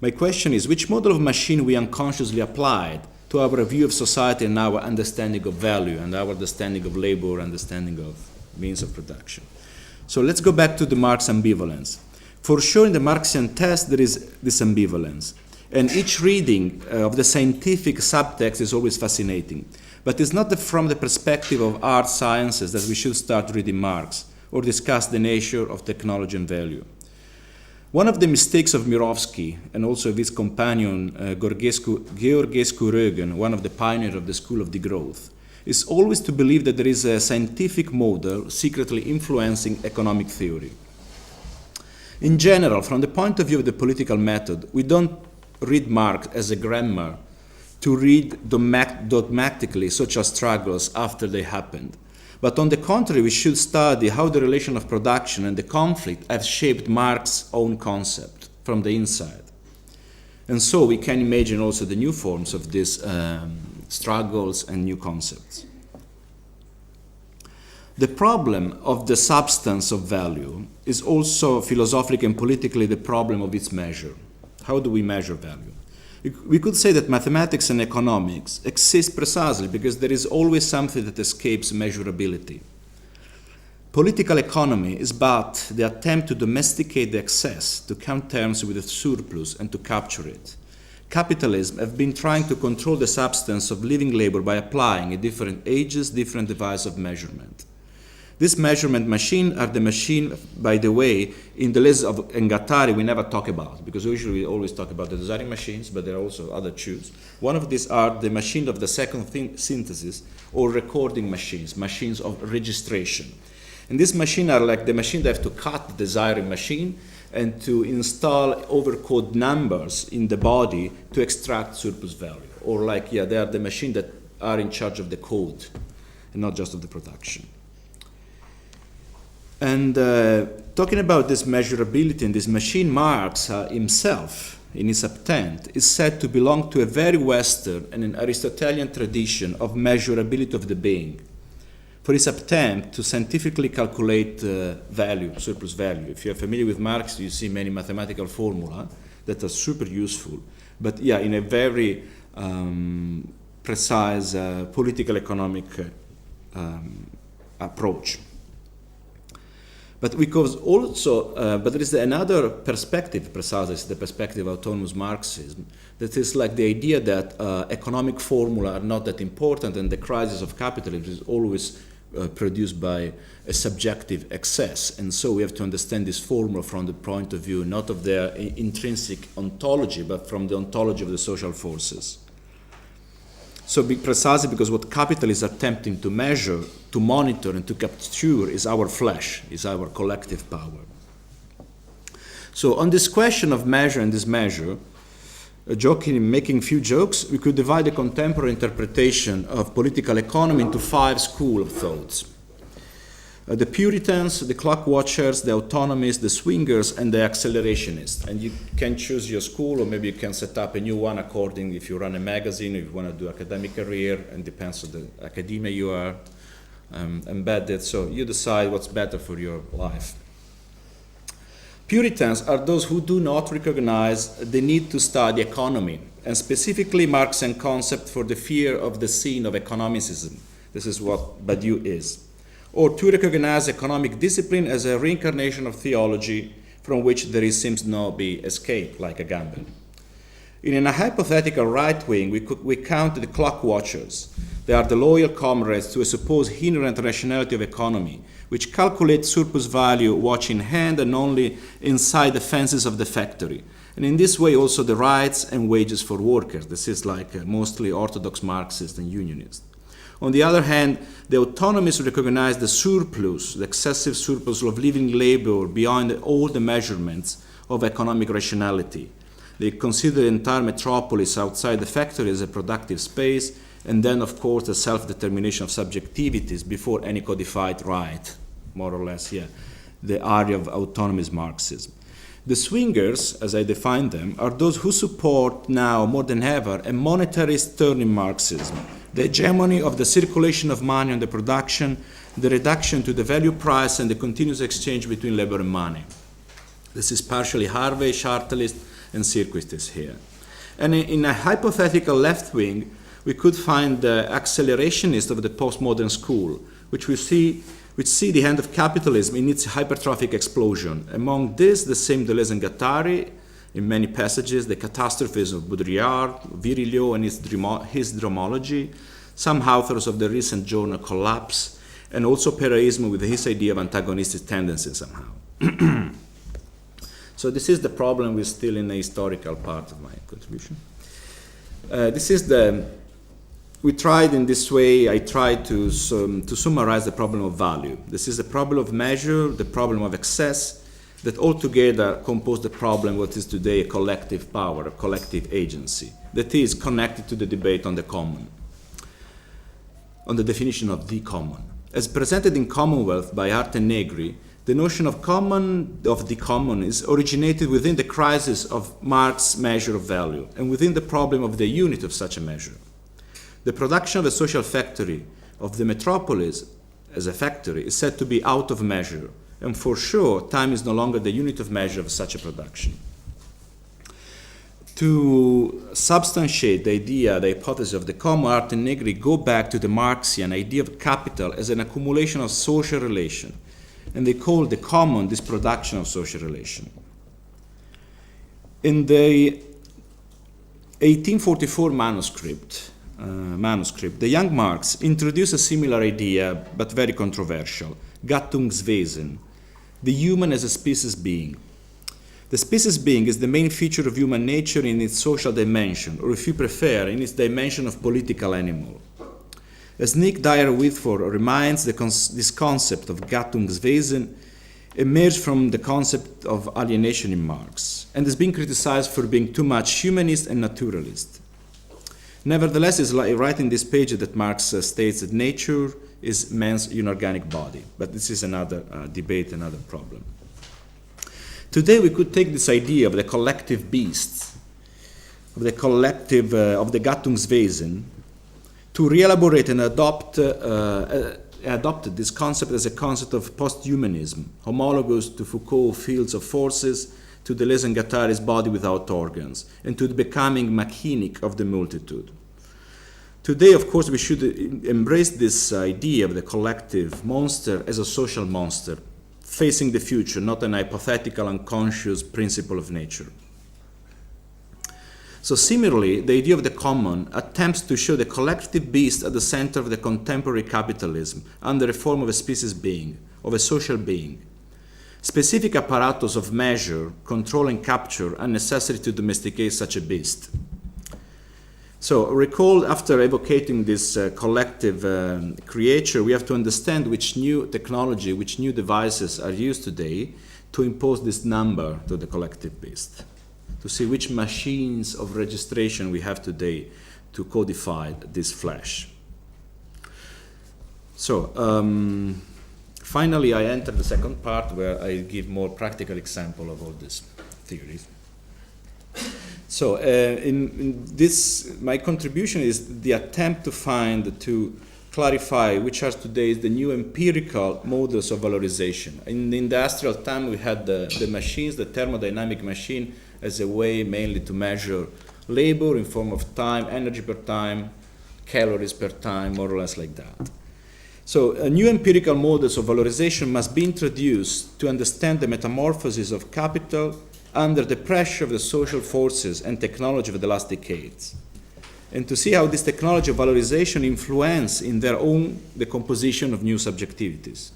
[SPEAKER 4] my question is which model of machine we unconsciously applied to our view of society and our understanding of value and our understanding of labor, understanding of means of production. So let's go back to the Marx ambivalence. For sure in the Marxian test there is this ambivalence. And each reading of the scientific subtext is always fascinating. But it's not from the perspective of art sciences that we should start reading Marx or discuss the nature of technology and value. One of the mistakes of Mirovsky and also of his companion Georgescu Rögen, one of the pioneers of the school of degrowth, is always to believe that there is a scientific model secretly influencing economic theory. In general, from the point of view of the political method, we don't read Marx as a grammar to read dogmatically social struggles after they happened. But on the contrary, we should study how the relation of production and the conflict have shaped Marx's own concept from the inside. And so we can imagine also the new forms of these struggles and new concepts. The problem of the substance of value is also philosophically and politically the problem of its measure. How do we measure value? We could say that mathematics and economics exist precisely because there is always something that escapes measurability. Political economy is but the attempt to domesticate the excess, to come terms with the surplus and to capture it. Capitalism has been trying to control the substance of living labor by applying at different ages different devices of measurement. This measurement machine are the machine, by the way, in the list of Guattari we never talk about, because usually we always talk about the designing machines, but there are also other tools. One of these are the machine of the second synthesis or recording machines, machines of registration. And these machines are like the machine that have to cut the desiring machine and to install overcode numbers in the body to extract surplus value. Or like, they are the machines that are in charge of the code and not just of the production. And talking about this measurability in this machine, Marx himself, in his Septent, is said to belong to a very Western and an Aristotelian tradition of measurability of the being. for his attempt to scientifically calculate value, surplus value. If you're familiar with Marx, you see many mathematical formula that are super useful, but yeah, in a very precise political economic approach. But because also, but there is another perspective, precisely the perspective of autonomous Marxism, that is like the idea that economic formula are not that important, and the crisis of capitalism is always produced by a subjective excess. And so we have to understand this formula from the point of view not of their intrinsic ontology, but from the ontology of the social forces. So precisely because what capital is attempting to measure, to monitor, and to capture is our flesh, is our collective power. So on this question of measure and dismeasure, making few jokes, we could divide the contemporary interpretation of political economy into 5 schools of thoughts. The Puritans, the clock watchers, the autonomists, the swingers, and the accelerationists. And you can choose your school, or maybe you can set up a new one according if you run a magazine, if you want to do academic career, and depends on the academia you are embedded. So you decide what's better for your life. Puritans are those who do not recognize the need to study economy, and specifically Marxian concept for the fear of the sin of economicism. This is what Badiou is. Or to recognize economic discipline as a reincarnation of theology from which there seems no be escape, like a gamble. In a hypothetical right wing, we count the clock watchers. They are the loyal comrades to a supposed inherent rationality of economy, which calculate surplus value watch in hand and only inside the fences of the factory. And in this way also the rights and wages for workers. This is like mostly orthodox Marxist and unionist. On the other hand, the autonomists recognize the surplus, the excessive surplus of living labor beyond all the measurements of economic rationality. They consider the entire metropolis outside the factory as a productive space, and then, of course, the self-determination of subjectivities before any codified right, more or less, yeah, the area of autonomous Marxism. The swingers, as I define them, are those who support now, more than ever, a monetarist turn in Marxism, the hegemony of the circulation of money on the production, the reduction to the value price, and the continuous exchange between labor and money. This is partially Harvey, Chartalist, and Circuitist here. And in a hypothetical left wing, we could find the accelerationist of the postmodern school, which see the end of capitalism in its hypertrophic explosion. Among this, the same Deleuze and Guattari, in many passages, the catastrophes of Baudrillard, Virilio and his dromology, some authors of the recent journal Collapse, and also Pereismo with his idea of antagonistic tendencies somehow. So this is the problem. We're still in the historical part of my contribution. We tried in this way, I tried to summarize the problem of value. This is the problem of measure, the problem of excess, that altogether compose the problem what is today a collective power, a collective agency, that is connected to the debate on the common, on the definition of the common. As presented in Commonwealth by Arte Negri, the notion of the common is originated within the crisis of Marx's measure of value and within the problem of the unit of such a measure. The production of a social factory of the metropolis as a factory is said to be out of measure, and for sure, time is no longer the unit of measure of such a production. To substantiate the idea, the hypothesis of the common, Arte Negri go back to the Marxian idea of capital as an accumulation of social relation, and they call the common this production of social relation. In the 1844 manuscript, the young Marx introduced a similar idea, but very controversial, Gattungswesen, the human as a species being. The species being is the main feature of human nature in its social dimension, or if you prefer, in its dimension of political animal. As Nick Dyer-Whitford reminds, this concept of Gattungswesen emerged from the concept of alienation in Marx, and has been criticized for being too much humanist and naturalist. Nevertheless, it's right in this page that Marx states that nature is man's inorganic body. But this is another debate, another problem. Today we could take this idea of the collective beasts, of the collective, of the Gattungswesen, to re-elaborate and adopt adopted this concept as a concept of post-humanism, homologous to Foucault's fields of forces, to Deleuze and Guattari's body without organs, and to the becoming machinic of the multitude. Today, of course, we should embrace this idea of the collective monster as a social monster, facing the future, not an hypothetical, unconscious principle of nature. So similarly, the idea of the common attempts to show the collective beast at the center of the contemporary capitalism under a form of a species being, of a social being. Specific apparatus of measure, control and capture are necessary to domesticate such a beast. So recall, after evocating this collective creature, we have to understand which new technology, which new devices are used today to impose this number to the collective beast, to see which machines of registration we have today to codify this flesh. So finally, I enter the second part where I give more practical example of all these theories. So in this, my contribution is the attempt to clarify which are today the new empirical models of valorization. In the industrial time, we had the machines, the thermodynamic machine, as a way mainly to measure labor in form of time, energy per time, calories per time, more or less like that. So new empirical models of valorization must be introduced to understand the metamorphosis of capital under the pressure of the social forces and technology of the last decades, and to see how this technology of valorization influence in their own the composition of new subjectivities.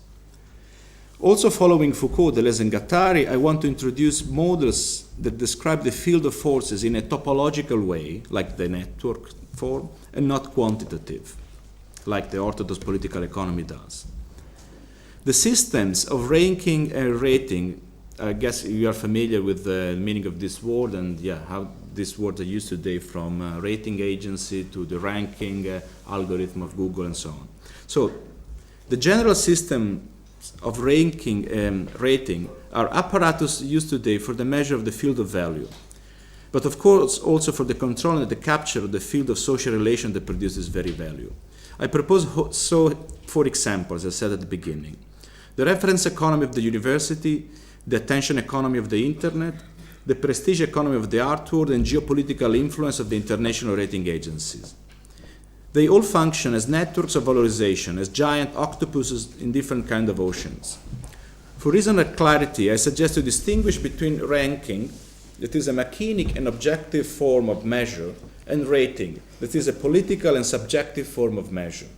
[SPEAKER 4] Also following Foucault, Deleuze and Guattari, I want to introduce models that describe the field of forces in a topological way, like the network form, and not quantitative, like the orthodox political economy does. The systems of ranking and rating, I guess you are familiar with the meaning of this word and how these words are used today, from rating agency to the ranking algorithm of Google and so on. So the general system of ranking and rating are apparatus used today for the measure of the field of value, but of course also for the control and the capture of the field of social relation that produces very value. I propose 4 examples, as I said at the beginning. The reference economy of the university, the attention economy of the internet, the prestige economy of the art world, and geopolitical influence of the international rating agencies. They all function as networks of valorization, as giant octopuses in different kinds of oceans. For reason of clarity, I suggest to distinguish between ranking, that is a machinic and objective form of measure, and rating, that is a political and subjective form of measure.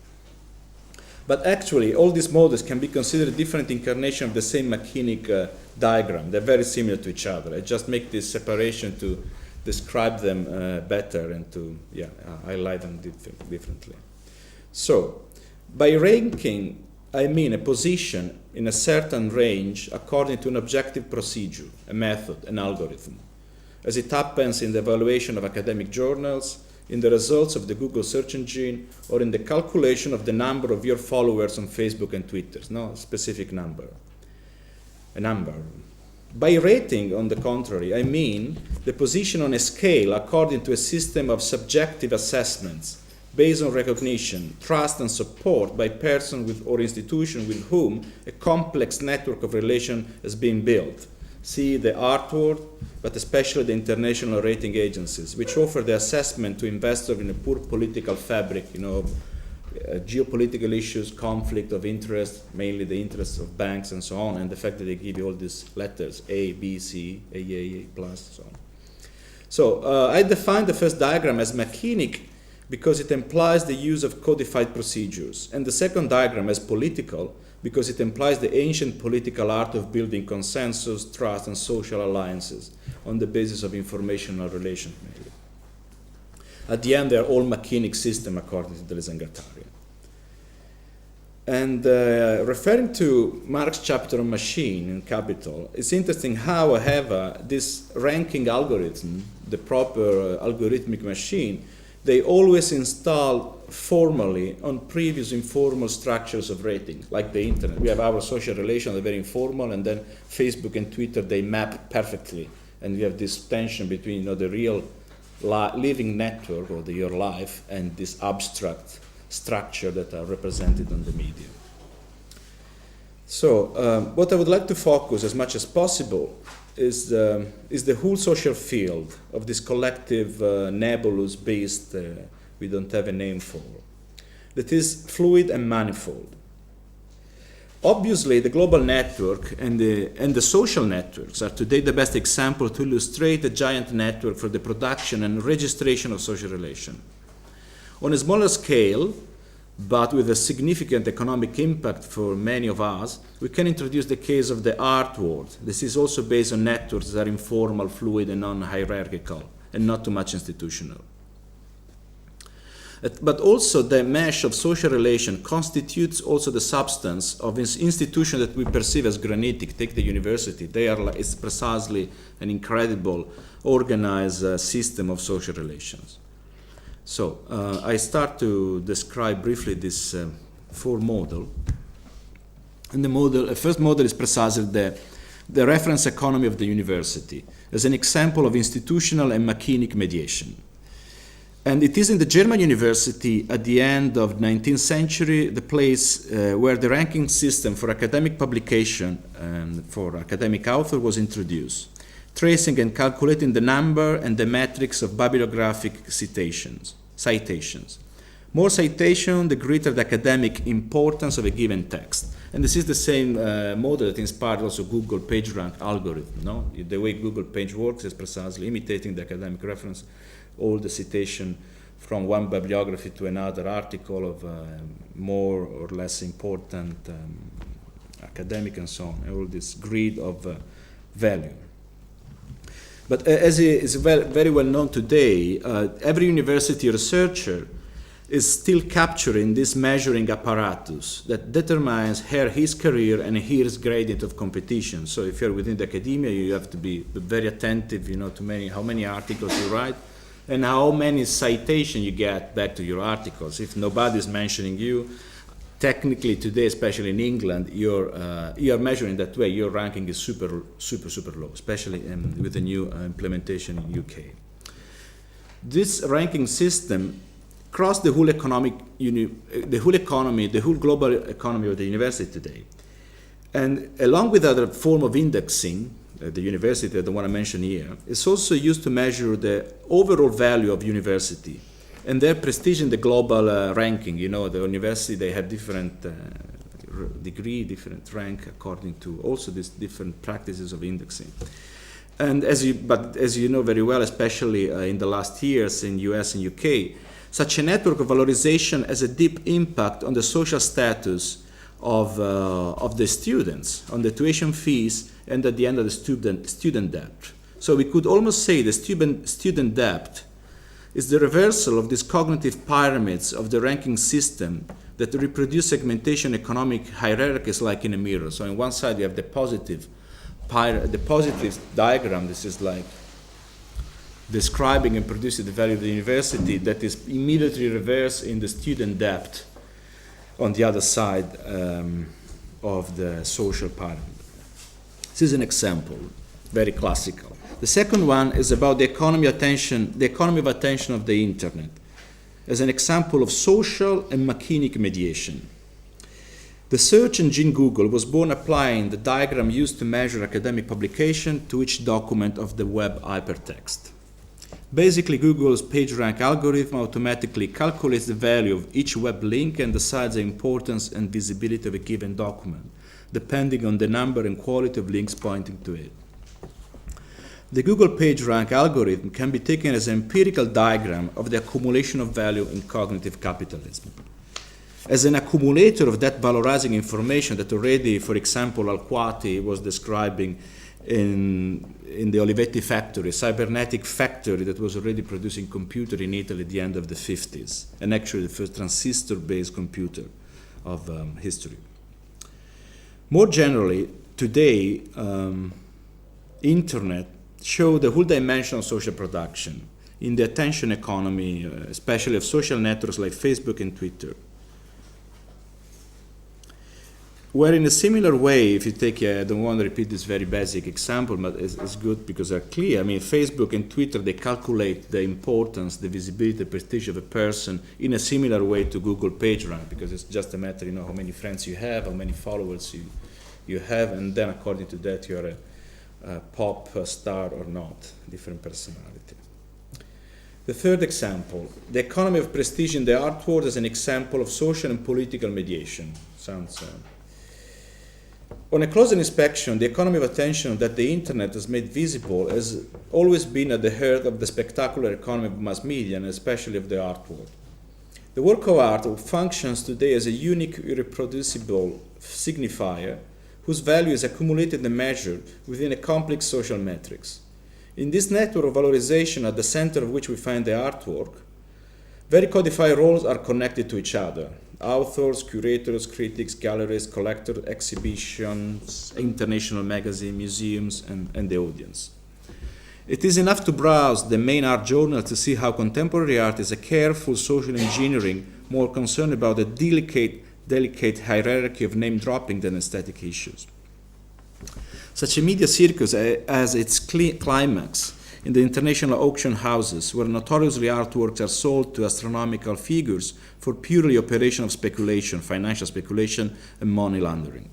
[SPEAKER 4] But actually, all these models can be considered different incarnations of the same machinic diagram. They're very similar to each other. I just make this separation to describe them better and to highlight them differently. So, by ranking, I mean a position in a certain range according to an objective procedure, a method, an algorithm, as it happens in the evaluation of academic journals, in the results of the Google search engine, or in the calculation of the number of your followers on Facebook and Twitter. No specific number. A number. By rating, on the contrary, I mean the position on a scale according to a system of subjective assessments based on recognition, trust, and support by person with or institution with whom a complex network of relation has been built. See the art world, but especially the international rating agencies, which offer the assessment to investors in a poor political fabric, geopolitical issues, conflict of interest, mainly the interests of banks and so on, and the fact that they give you all these letters, A, B, C, A plus, so on. So I define the first diagram as machinic because it implies the use of codified procedures, and the second diagram as political because it implies the ancient political art of building consensus, trust, and social alliances on the basis of informational relations, mainly. At the end, they are all machinic systems according to Deleuze and Guattari. And referring to Marx's chapter on machine and capital, it's interesting how, however, this ranking algorithm, the proper algorithmic machine, they always install formally on previous informal structures of rating, like the internet. We have our social relations, they're very informal, and then Facebook and Twitter, they map perfectly. And we have this tension between the real living network or your life and this abstract structure that are represented on the media. So what I would like to focus as much as possible is the whole social field of this collective nebulous beast we don't have a name for, that is fluid and manifold. Obviously, the global network and the social networks are today the best example to illustrate the giant network for the production and registration of social relation. On a smaller scale, but with a significant economic impact for many of us, we can introduce the case of the art world. This is also based on networks that are informal, fluid, and non-hierarchical, and not too much institutional. But also the mesh of social relation constitutes also the substance of this institution that we perceive as granitic. Take the university. It's precisely an incredible organized system of social relations. So I start to describe briefly this four model. And the first model is precisely the reference economy of the university as an example of institutional and machinic mediation. And it is in the German university at the end of the 19th century, the place where the ranking system for academic publication and for academic author was introduced, tracing and calculating the number and the metrics of bibliographic citations. More citation, the greater the academic importance of a given text. And this is the same model that inspired also Google PageRank algorithm. No? The way Google Page works is precisely imitating the academic reference, all the citation from one bibliography to another article of more or less important academic and so on, and all this greed of value. But as is very well known today, every university researcher is still capturing this measuring apparatus that determines his career and his gradient of competition. So if you're within the academia, you have to be very attentive, to how many articles you write and how many citations you get back to your articles. If nobody's mentioning you, technically today, especially in England, you are measuring that way. Your ranking is super low, especially with the new implementation in UK. This ranking system crossed the whole global economy of the university today. And along with other form of indexing, the university, I don't want to mention here, is also used to measure the overall value of university and their prestige in the global ranking. The university, they have different degree, different rank according to also these different practices of indexing. And as you know very well, especially in the last years in US and UK, such a network of valorization has a deep impact on the social status of the students, on the tuition fees, and at the end of the student debt. So we could almost say the student debt is the reversal of these cognitive pyramids of the ranking system that reproduce segmentation economic hierarchies like in a mirror. So on one side you have the positive diagram. This is like describing and producing the value of the university that is immediately reversed in the student debt on the other side of the social pyramid. This is an example, very classical. The second one is about the economy of attention of the internet as an example of social and machinic mediation. The search engine Google was born applying the diagram used to measure academic publication to each document of the web hypertext. Basically, Google's PageRank algorithm automatically calculates the value of each web link and decides the importance and visibility of a given document, depending on the number and quality of links pointing to it. The Google PageRank algorithm can be taken as an empirical diagram of the accumulation of value in cognitive capitalism. As an accumulator of that valorizing information that already, for example, Alquati was describing in the Olivetti factory, cybernetic factory that was already producing computer in Italy at the end of the 50s, and actually the first transistor-based computer of history. More generally, today, internet show the whole dimension of social production in the attention economy, especially of social networks like Facebook and Twitter. Where in a similar way, if you take, I don't want to repeat this very basic example, but it's good because they're clear. I mean, Facebook and Twitter, they calculate the importance, the visibility, the prestige of a person in a similar way to Google PageRank, because it's just a matter, how many friends you have, how many followers you have, and then according to that you're a pop star or not, different personality. The third example, the economy of prestige in the art world as an example of social and political mediation. Sounds on a closer inspection, the economy of attention that the internet has made visible has always been at the heart of the spectacular economy of mass media, and especially of the art world. The work of art functions today as a unique, irreproducible signifier whose value is accumulated and measured within a complex social matrix. In this network of valorization, at the center of which we find the artwork, very codified roles are connected to each other. Authors, curators, critics, galleries, collectors, exhibitions, international magazines, museums, and the audience. It is enough to browse the main art journals to see how contemporary art is a careful social engineering more concerned about the delicate hierarchy of name-dropping than aesthetic issues. Such a media circus has its climax in the international auction houses, where notoriously artworks are sold to astronomical figures for purely operation of speculation, financial speculation, and money laundering.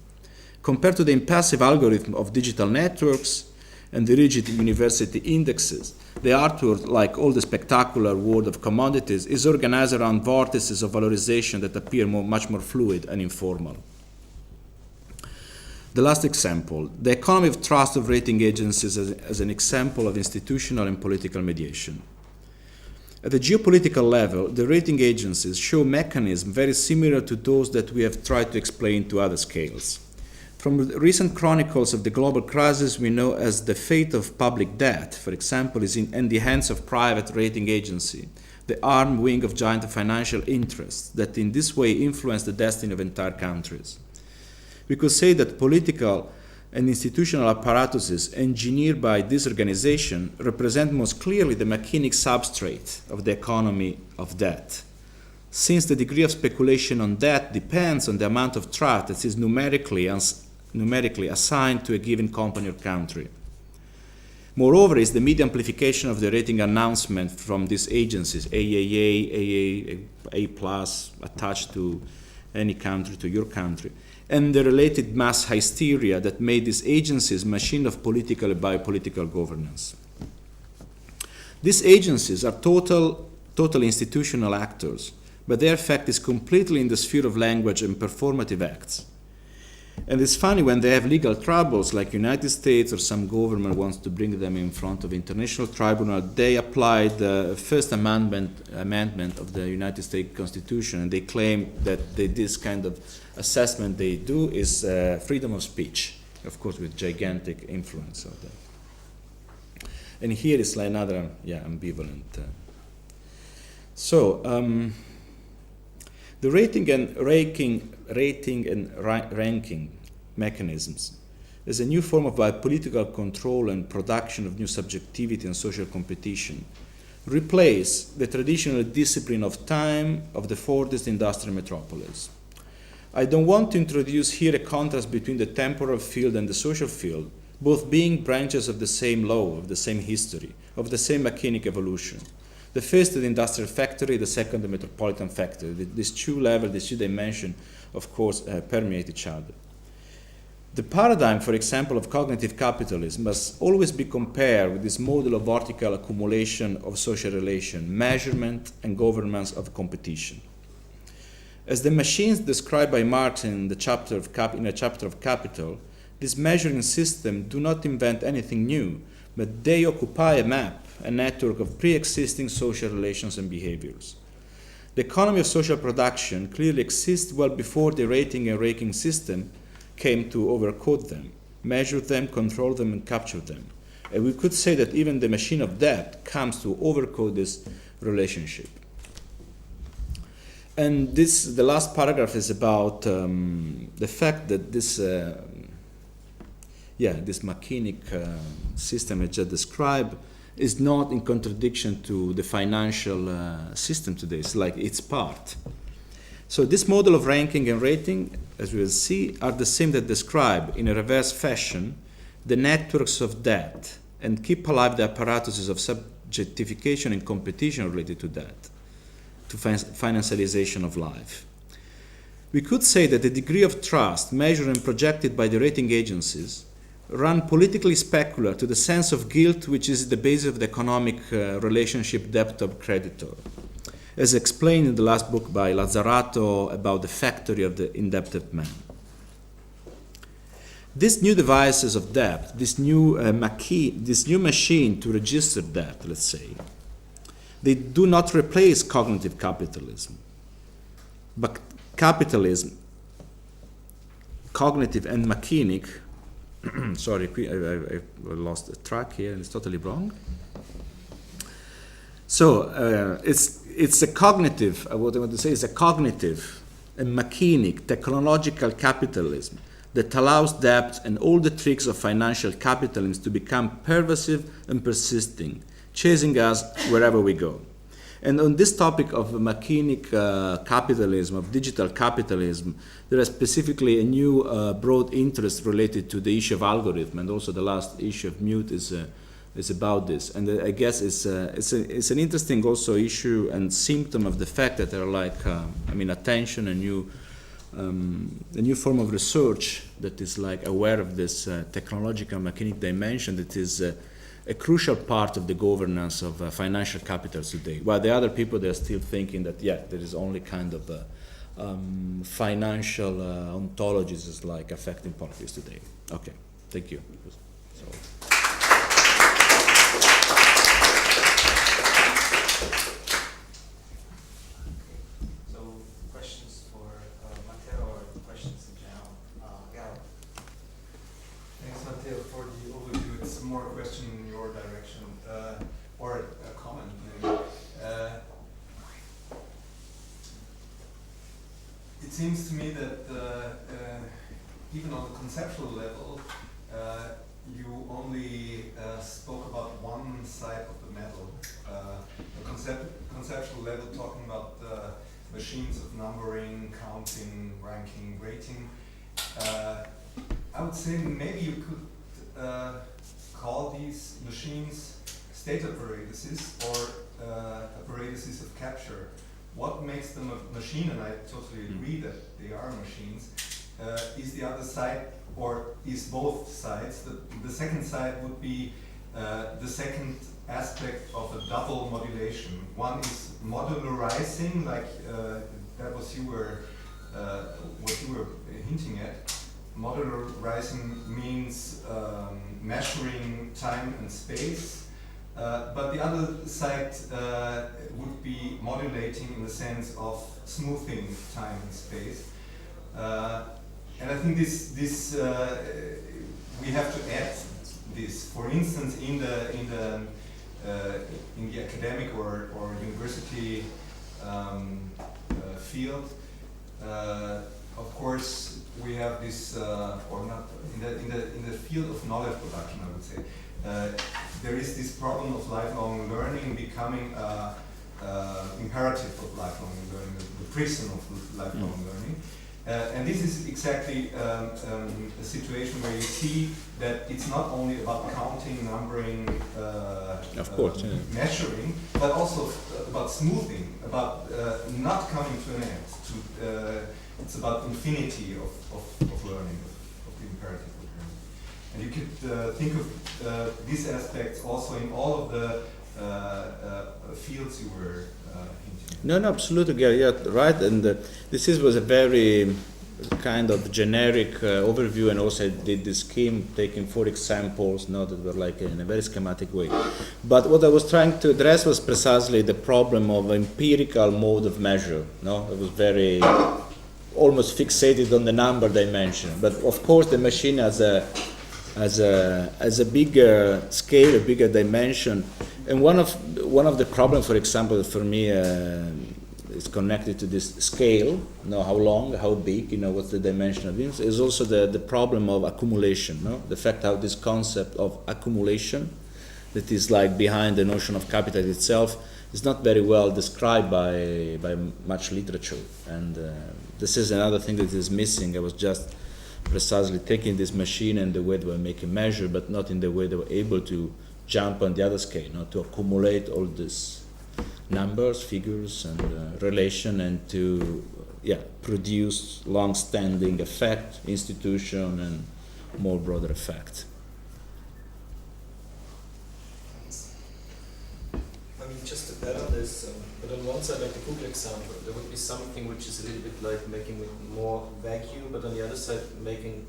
[SPEAKER 4] Compared to the impassive algorithm of digital networks and the rigid university indexes, the artwork, like all the spectacular world of commodities, is organized around vortices of valorization that appear much more fluid and informal. The last example, the economy of trust of rating agencies as an example of institutional and political mediation. At the geopolitical level, the rating agencies show mechanisms very similar to those that we have tried to explain to other scales. From recent chronicles of the global crisis, we know as the fate of public debt, for example, is in the hands of private rating agency, the armed wing of giant financial interests that in this way influence the destiny of entire countries. We could say that political and institutional apparatuses engineered by this organization represent most clearly the machinic substrate of the economy of debt, since the degree of speculation on debt depends on the amount of trust that is numerically assigned to a given company or country. Moreover, is the media amplification of the rating announcement from these agencies, AAA, A+, attached to any country, to your country, and the related mass hysteria that made these agencies machine of political and biopolitical governance. These agencies are total institutional actors, but their effect is completely in the sphere of language and performative acts. And it's funny when they have legal troubles, like United States or some government wants to bring them in front of international tribunal, they apply the First Amendment of the United States Constitution, and they claim that this kind of assessment they do is freedom of speech, of course with gigantic influence of that. And here is like another ambivalent. The rating and ranking mechanisms is a new form of political control and production of new subjectivity and social competition replace the traditional discipline of time of the Fordist industrial metropolis. I don't want to introduce here a contrast between the temporal field and the social field, both being branches of the same law, of the same history, of the same machinic evolution. The first, the industrial factory, the second, the metropolitan factory. These two levels, these two dimensions, of course, permeate each other. The paradigm, for example, of cognitive capitalism must always be compared with this model of vertical accumulation of social relation, measurement, and governance of competition. As the machines described by Marx in a chapter of Capital, this measuring system do not invent anything new, but they occupy a map, a network of pre-existing social relations and behaviors. The economy of social production clearly exists well before the rating and ranking system came to overcode them, measure them, control them, and capture them. And we could say that even the machine of debt comes to overcode this relationship. And the last paragraph is about the fact that this machinic system I just described is not in contradiction to the financial system today. It's like its part. So this model of ranking and rating, as we will see, are the same that describe, in a reverse fashion, the networks of debt and keep alive the apparatuses of subjectification and competition related to debt, to financialization of life. we could say that the degree of trust measured and projected by the rating agencies run politically specular to the sense of guilt which is the basis of the economic relationship debtor-creditor, as explained in the last book by Lazzarato about the factory of the indebted man. These new devices of debt, this new machine to register debt, let's say, they do not replace cognitive capitalism, but capitalism, cognitive and machinic. Sorry, I lost the track here and it's totally wrong. So it's a cognitive, what I want to say is a cognitive and machinic technological capitalism that allows debt and all the tricks of financial capitalism to become pervasive and persisting, chasing us wherever we go. And on this topic of machinic capitalism, of digital capitalism, there is specifically a new broad interest related to the issue of algorithm, and also the last issue of Mute is about this. And I guess it's an interesting also issue and symptom of the fact that there are like, attention, a new form of research that is like aware of this technological mechanic dimension that is a crucial part of the governance of financial capital today. While the other people, they're still thinking that, there is only kind of financial ontologies is like affecting politics today. Okay, thank you. So.
[SPEAKER 1] Questions for Matteo or questions in general? Gal.
[SPEAKER 5] Thanks, Matteo, for the overview. It's more a question in your direction, or a comment maybe. It seems to me that even on the conceptual level, you only spoke about one side of the medal. The conceptual level, talking about machines of numbering, counting, ranking, rating. I would say maybe you could call these machines state apparatuses or apparatuses of capture. What makes them a machine, and I totally agree that they are machines, is the other side, or is both sides. The second side would be the second aspect of a double modulation. One is modularizing, like that was what you were hinting at. Modularizing means measuring time and space, but the other side would be modulating in the sense of smoothing time and space. And I think this we have to add this. For instance, in the academic or university field, of course, we have this, or not in the field of knowledge production, I would say, there is this problem of lifelong learning becoming imperative of lifelong learning, the prison of lifelong learning. And this is exactly a situation where you see that it's not only about counting, numbering, measuring, but also about smoothing, about not coming to an end. It's about infinity of learning, of the imperative of learning. And you could think of these aspects also in all of the fields you were hinting at.
[SPEAKER 4] No, absolutely, yeah, right. And this was a very kind of generic overview, and also I did this scheme taking 4 examples, that were like in a very schematic way. But what I was trying to address was precisely the problem of empirical mode of measure. It was very almost fixated on the number dimension. But of course, the machine has a bigger scale, a bigger dimension. And one of the problems, for example, for me is connected to this scale. How long, how big, what's the dimension of it, is also the problem of accumulation. The fact how this concept of accumulation that is like behind the notion of capital itself is not very well described by much literature. And this is another thing that is missing. I was just precisely taking this machine and the way they were making measure, but not in the way they were able to jump on the other scale, to accumulate all these numbers, figures, and relation, and to produce long-standing effect, institution, and more broader effect.
[SPEAKER 6] I mean, just to add on this, but on one side, like the Google example, there would be something which is a little bit like making it more vacuum, but on the other side, making,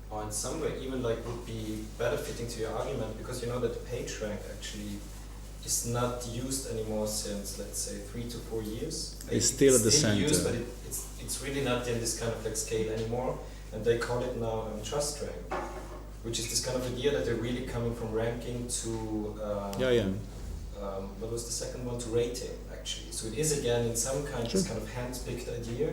[SPEAKER 6] or in some way, even like would be better fitting to your argument, because you know that the page rank actually is not used anymore since, let's say, 3 to 4 years.
[SPEAKER 4] It's still at the center.
[SPEAKER 6] Used, but it's really not in this kind of like scale anymore, and they call it now trust rank, which is this kind of idea that they're really coming from ranking to what was the second one, to rating actually. So it is again in some kind this kind of hand-picked idea,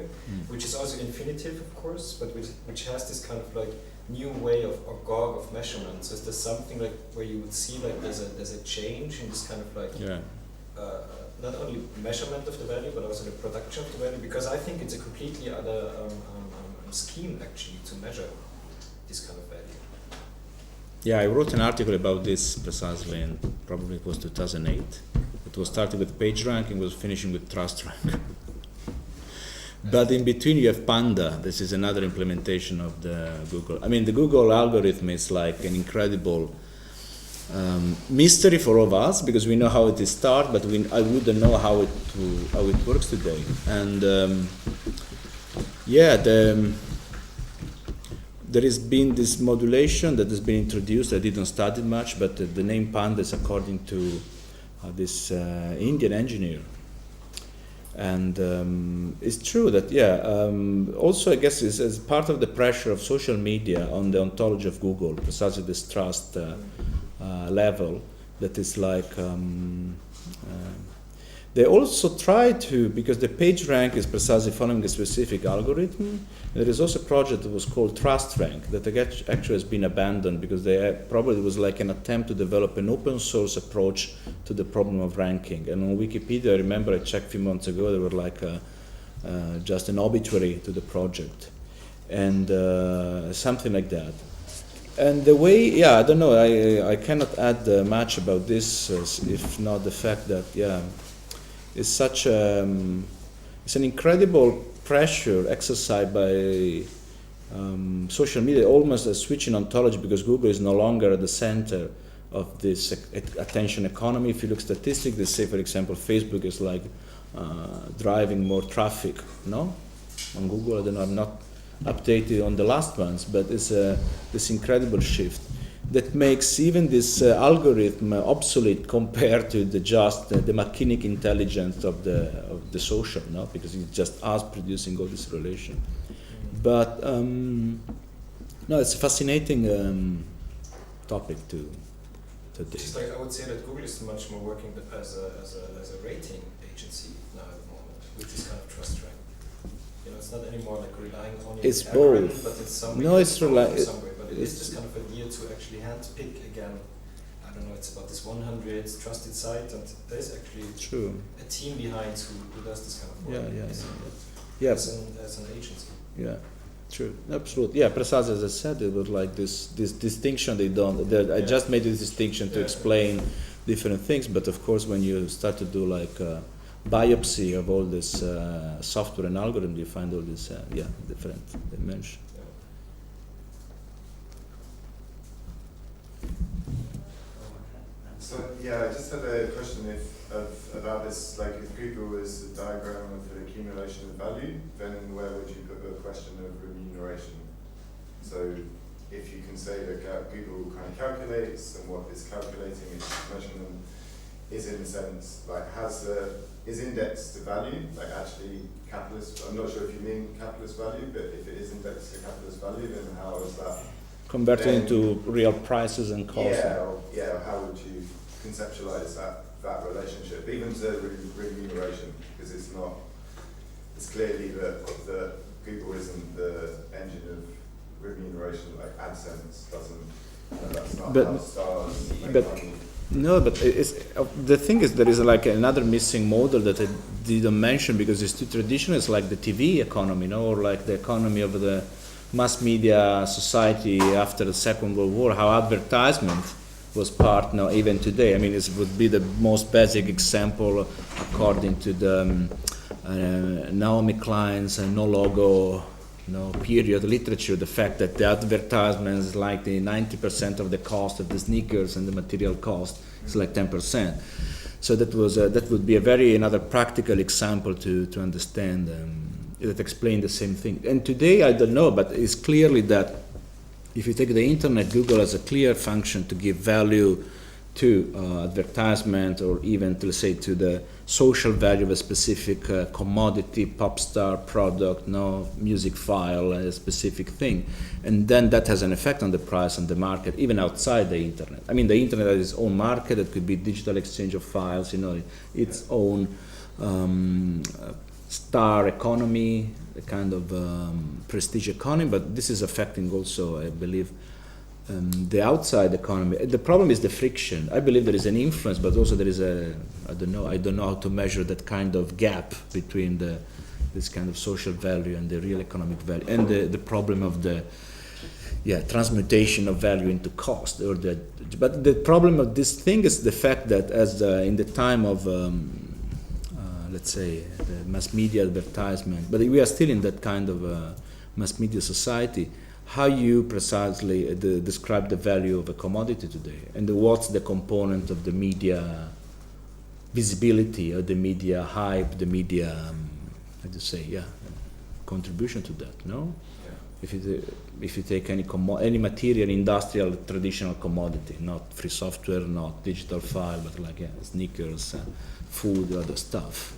[SPEAKER 6] which is also infinitive of course, but which has this kind of like new way of or gog of measurement. So is there something like where you would see like there's a change in this kind of like not only measurement of the value but also the production of the value, because I think it's a completely other scheme actually to measure this kind of value.
[SPEAKER 4] Yeah, I wrote an article about this precisely, and probably it was 2008. It was starting with page ranking, was finishing with trust rank. But in between you have Panda. This is another implementation of the Google. I mean, the Google algorithm is like an incredible mystery for all of us, because we know how it is started, but I wouldn't know how it works today. And there has been this modulation that has been introduced. I didn't study much, but the name Panda is according to this Indian engineer. And it's true that, also I guess it's as part of the pressure of social media on the ontology of Google, precisely this trust level that is like, they also try to, because the page rank is precisely following a specific algorithm. There is also a project that was called Trust Rank that actually has been abandoned because probably was like an attempt to develop an open source approach to the problem of ranking. And on Wikipedia, I remember I checked a few months ago, there were like just an obituary to the project and something like that. And the way, I don't know, I cannot add much about this if not the fact that, it's such it's an incredible pressure exercised by social media, almost a switch in ontology, because Google is no longer at the center of this attention economy. If you look statistics, they say, for example, Facebook is like driving more traffic, no? On Google, I don't know, I'm not updated on the last ones, but it's this incredible shift that makes even this algorithm obsolete compared to the machinic intelligence of the social, no? Because it's just us producing all this relation. But no, it's a fascinating topic to take.
[SPEAKER 6] Just like I would say that Google is much more working as a rating agency now at the moment with this kind of trust rank. You know, it's not anymore like relying on
[SPEAKER 4] it's
[SPEAKER 6] the algorithm,
[SPEAKER 4] both.
[SPEAKER 6] but it's somewhere.
[SPEAKER 4] No, it's
[SPEAKER 6] somewhere. But it is this kind of idea to actually handpick again. I don't know. It's about this 100 trusted site, and there's actually a team behind who does this kind of work.
[SPEAKER 4] Yeah.
[SPEAKER 6] As an agency.
[SPEAKER 4] Yeah. True, absolutely. Yeah, precisely as I said, it was like this distinction they don't. I just made this distinction to explain different things, but of course, when you start to do like biopsy of all this software and algorithm, you find all this different dimensions.
[SPEAKER 2] So I just had a question about this, like if Google was a diagram of the accumulation of value, then where would you put the question of remuneration? So if you can say that Google kind of calculates, and what it's calculating, its measurement is in a sense like is indexed to value, like actually capitalist. I'm not sure if you mean capitalist value, but if it is indexed to capitalist value, then how is that
[SPEAKER 4] converted into real prices and costs?
[SPEAKER 2] How would you conceptualize that relationship, even to remuneration? Because it's clearly that Google isn't the engine of remuneration, like AdSense doesn't, that's not how stars make money.
[SPEAKER 4] No, but the thing is, there is like another missing model that I didn't mention, because it's too traditional. It's like the TV economy, or like the economy of the mass media society after the Second World War, how advertisement was part, even today. I mean, it would be the most basic example according to the Naomi Klein's no logo, no period literature, the fact that the advertisements like the 90% of the cost of the sneakers and the material cost is like 10%. So that would be another practical example to understand that explain the same thing. And today I don't know, but it's clearly that if you take the internet, Google has a clear function to give value to advertisement, or even to, let's say, to the social value of a specific commodity, pop star, product, music file, a specific thing. And then that has an effect on the price and the market, even outside the internet. I mean, the internet has its own market. It could be digital exchange of files, its own star economy, a kind of prestige economy, but this is affecting also, I believe, the outside economy. The problem is the friction. I believe there is an influence, but also there is I don't know how to measure that kind of gap between this kind of social value and the real economic value, and the problem of the transmutation of value into cost. But the problem of this thing is the fact that in the time of let's say the mass media advertisement, but we are still in that kind of mass media society. How you precisely describe the value of a commodity today, and what's the component of the media visibility, or the media hype, the media, contribution to that, no? Yeah. If you take any material, industrial, traditional commodity, not free software, not digital file, but like sneakers, food, other stuff.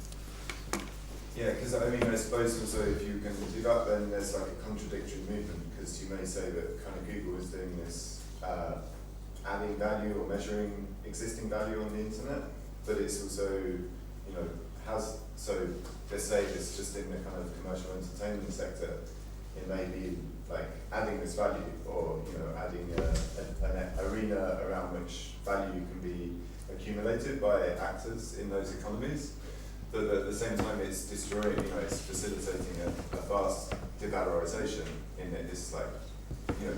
[SPEAKER 2] Yeah, because I suppose also if you can do that, then there's like a contradictory movement, because you may say that kind of Google is doing this adding value or measuring existing value on the internet, but it's also, so let's say it's just in the kind of commercial entertainment sector, it may be like adding this value, or adding an arena around which value can be accumulated by actors in those economies. But at the same time, it's destroying, it's facilitating a vast devalorization in that it's like,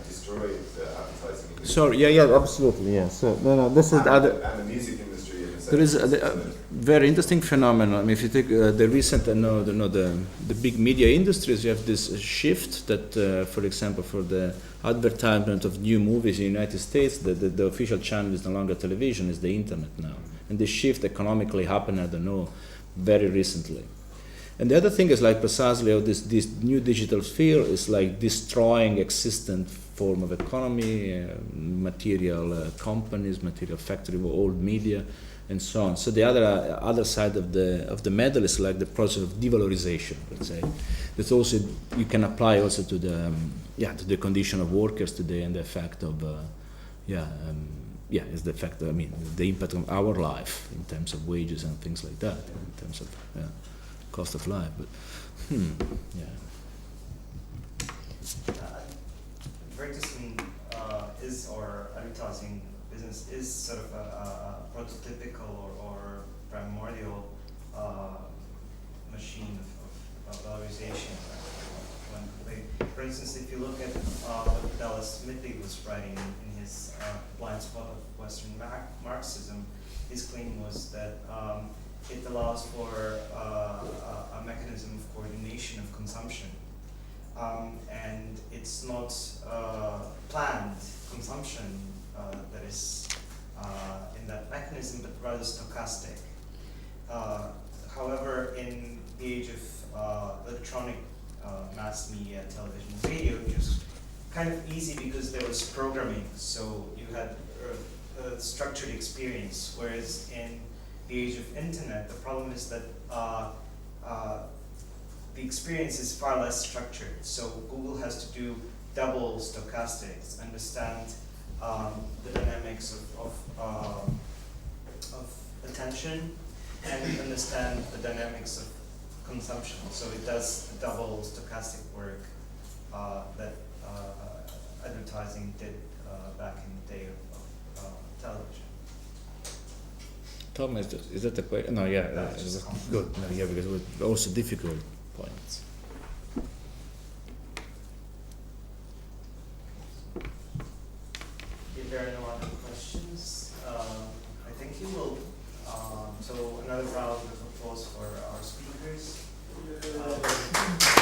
[SPEAKER 2] destroy the advertising industry.
[SPEAKER 4] Sorry, absolutely, yeah. So, this is
[SPEAKER 2] and the music industry. In the
[SPEAKER 4] there is a very interesting phenomenon. I mean, if you take the recent, the big media industries, you have this shift that, for example, for the advertisement of new movies in the United States, the official channel is no longer television, it's the internet now. And this shift economically happened, very recently. And the other thing is like precisely how this new digital sphere is like destroying existent form of economy, material companies, material factory, old media, and so on. So the other side of the medal is like the process of devalorization, let's say. That also you can apply also to the condition of workers today, and the effect of is the effect, the impact on our life in terms of wages and things like that, in terms of cost of life. But,
[SPEAKER 1] Advertising or advertising business is sort of a prototypical or primordial machine of valorization. For instance, if you look at what Dallas Smithy was writing in his Blind Spot of Western Marxism, his claim was that it allows for a mechanism of coordination of consumption. And it's not planned consumption that is in that mechanism, but rather stochastic. However, in the age of electronic mass media, television, radio, it was kind of easy because there was programming, so you had a structured experience, whereas in the age of internet, the problem is that the experience is far less structured. So Google has to do double stochastics, understand the dynamics of attention, and understand the dynamics of consumption. So it does the double stochastic work that advertising did back in the day of television.
[SPEAKER 4] Tom, is that the question? No, good. No, because it was also difficult points.
[SPEAKER 1] If there are no other questions, I think you will. So another round of applause for our speakers. Uh,